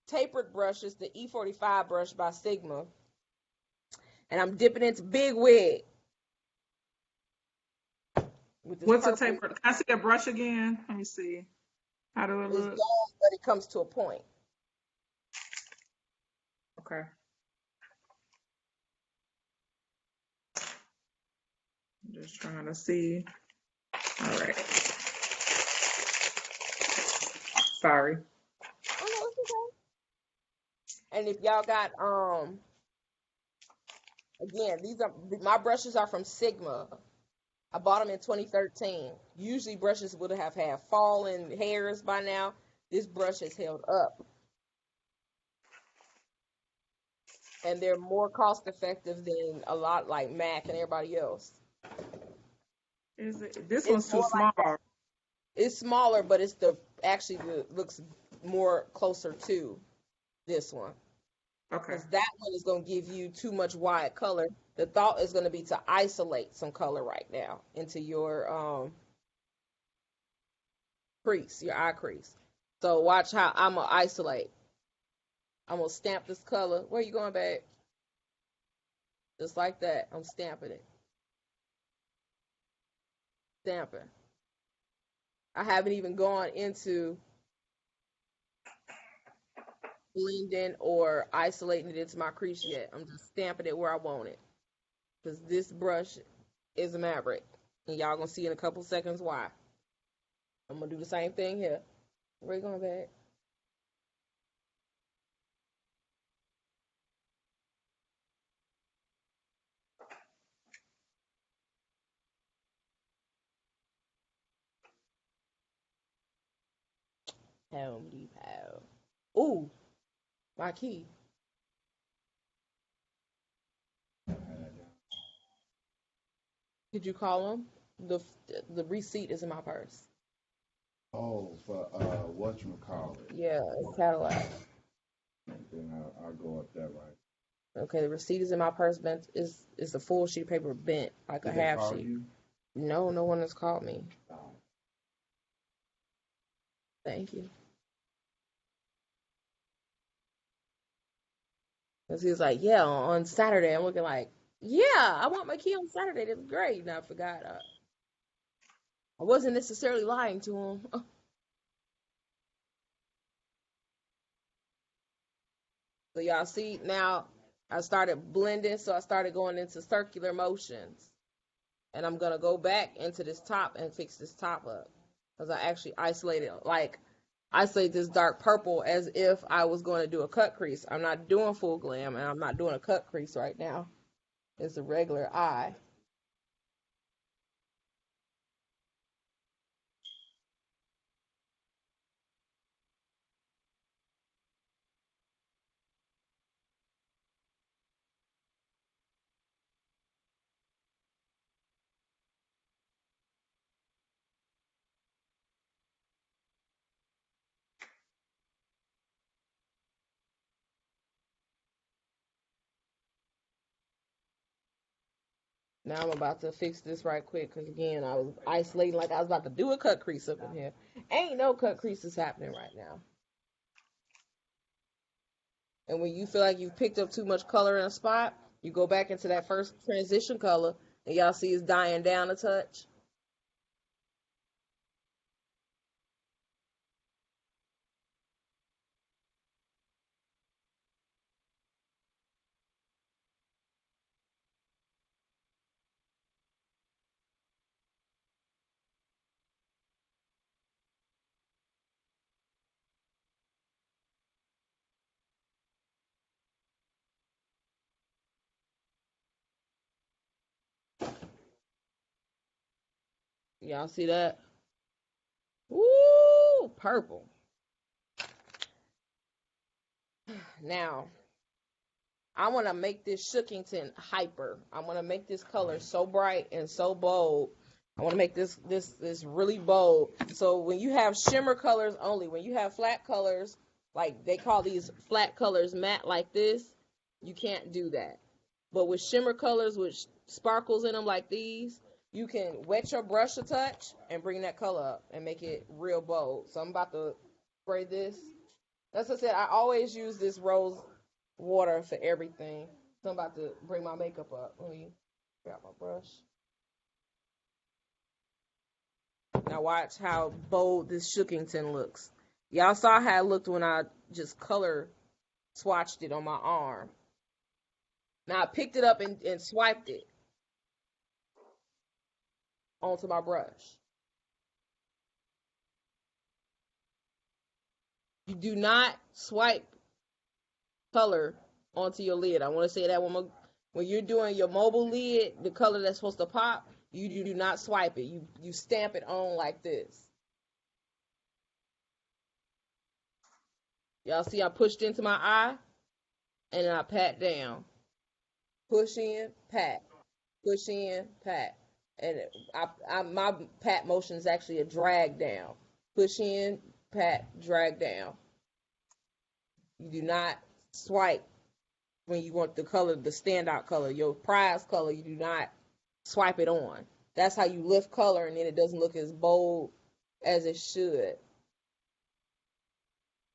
tapered brushes, the E45 brush by Sigma, and I'm dipping into Big Wig with this What's a purple. taper? Can I see a brush again? Let me see. How do it It's look? long, but it comes to a point. Okay. I'm just trying to see. All right. Sorry. Oh no, it's okay. And if y'all got again, these are my brushes are from Sigma. I bought them in 2013. Usually brushes would have had fallen hairs by now. This brush has held up, and they're more cost effective than a lot like Mac and everybody else. Is it? This It's one's too more small. like it's smaller, but it's looks more closer to this one Okay. because that one is going to give you too much wide color. The thought is going to be to isolate some color right now into your crease, your eye crease. So watch how I'm gonna isolate. I'm gonna stamp this color. Where you going, babe? Just like that. I'm stamping it. Stamping. I haven't even gone into blending or isolating it into my crease yet. I'm just stamping it where I want it. Because this brush is a maverick. And y'all gonna see in a couple seconds why. I'm gonna do the same thing here. Where you going, babe? Howdy pow. Ooh, my key. Did you call him? The receipt is in my purse. Oh, for whatchamacallit. Yeah, Cadillac. Then I'll go up that way. Okay, the receipt is in my purse. Bent is a full sheet of paper bent like a Did they half call sheet. you? No, no one has called me. Oh. Thank you. Because he was like, yeah, on Saturday. I'm looking like, yeah, I want my key on Saturday. That's great. And I forgot. I wasn't necessarily lying to him. So y'all see now I started blending, so I started going into circular motions. And I'm gonna go back into this top and fix this top up. Because I actually isolate this dark purple as if I was going to do a cut crease. I'm not doing full glam and I'm not doing a cut crease right now. It's a regular eye. Now I'm about to fix this right quick because again I was isolating like I was about to do a cut crease up in here. Ain't no cut creases happening right now. And when you feel like you've picked up too much color in a spot, you go back into that first transition color and y'all see it's dying down a touch. Y'all see that? Woo, purple. Now, I want to make this Shookington hyper. I want to make this color so bright and so bold. I want to make this really bold. So when you have shimmer colors only, when you have flat colors, like they call these flat colors matte like this, you can't do that. But with shimmer colors with sparkles in them like these, you can wet your brush a touch and bring that color up and make it real bold. So I'm about to spray this. That's what I said. I always use this rose water for everything. So I'm about to bring my makeup up. Let me grab my brush. Now watch how bold this Shookington looks. Y'all saw how it looked when I just color swatched it on my arm. Now I picked it up and swiped it onto my brush. You do not swipe color onto your lid. I want to say that one more. When you're doing your mobile lid, the color that's supposed to pop, you do not swipe it. You stamp it on like this. Y'all see I pushed into my eye and then I pat down. Push in, pat. Push in, pat. And my pat motion is actually a drag down. Push in, pat, drag down. You do not swipe when you want the color, the standout color, your prize color. You do not swipe it on. That's how you lift color, and then it doesn't look as bold as it should.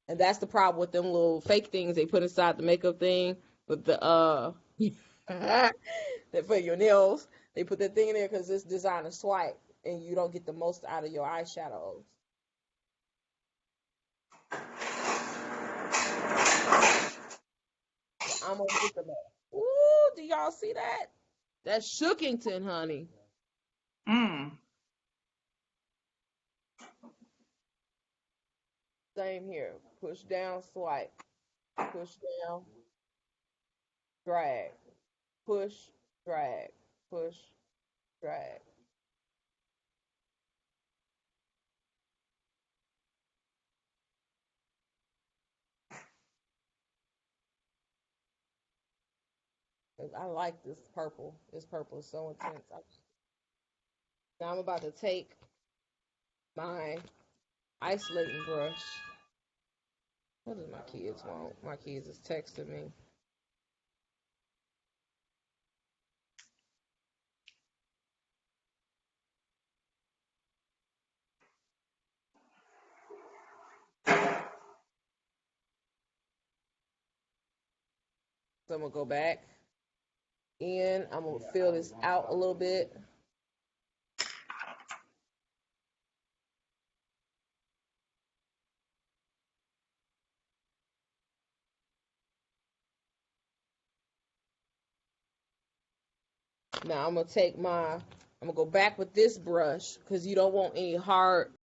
And that's the problem with them little fake things they put inside the makeup thing with the that for your nails. They put that thing in there because it's designed to swipe, and you don't get the most out of your eyeshadows. I'm gonna get them up. Ooh, do y'all see that? That's Shookington, honey. Same here. Push down, swipe. Push down, drag. Push, drag. Push, drag. I like this purple. This purple is so intense. Now I'm about to take my isolating brush. What do my kids want? My kids is texting me. So So I'm going to go back in. I'm going to fill this out a little bit. Now I'm going to go back with this brush because you don't want any hard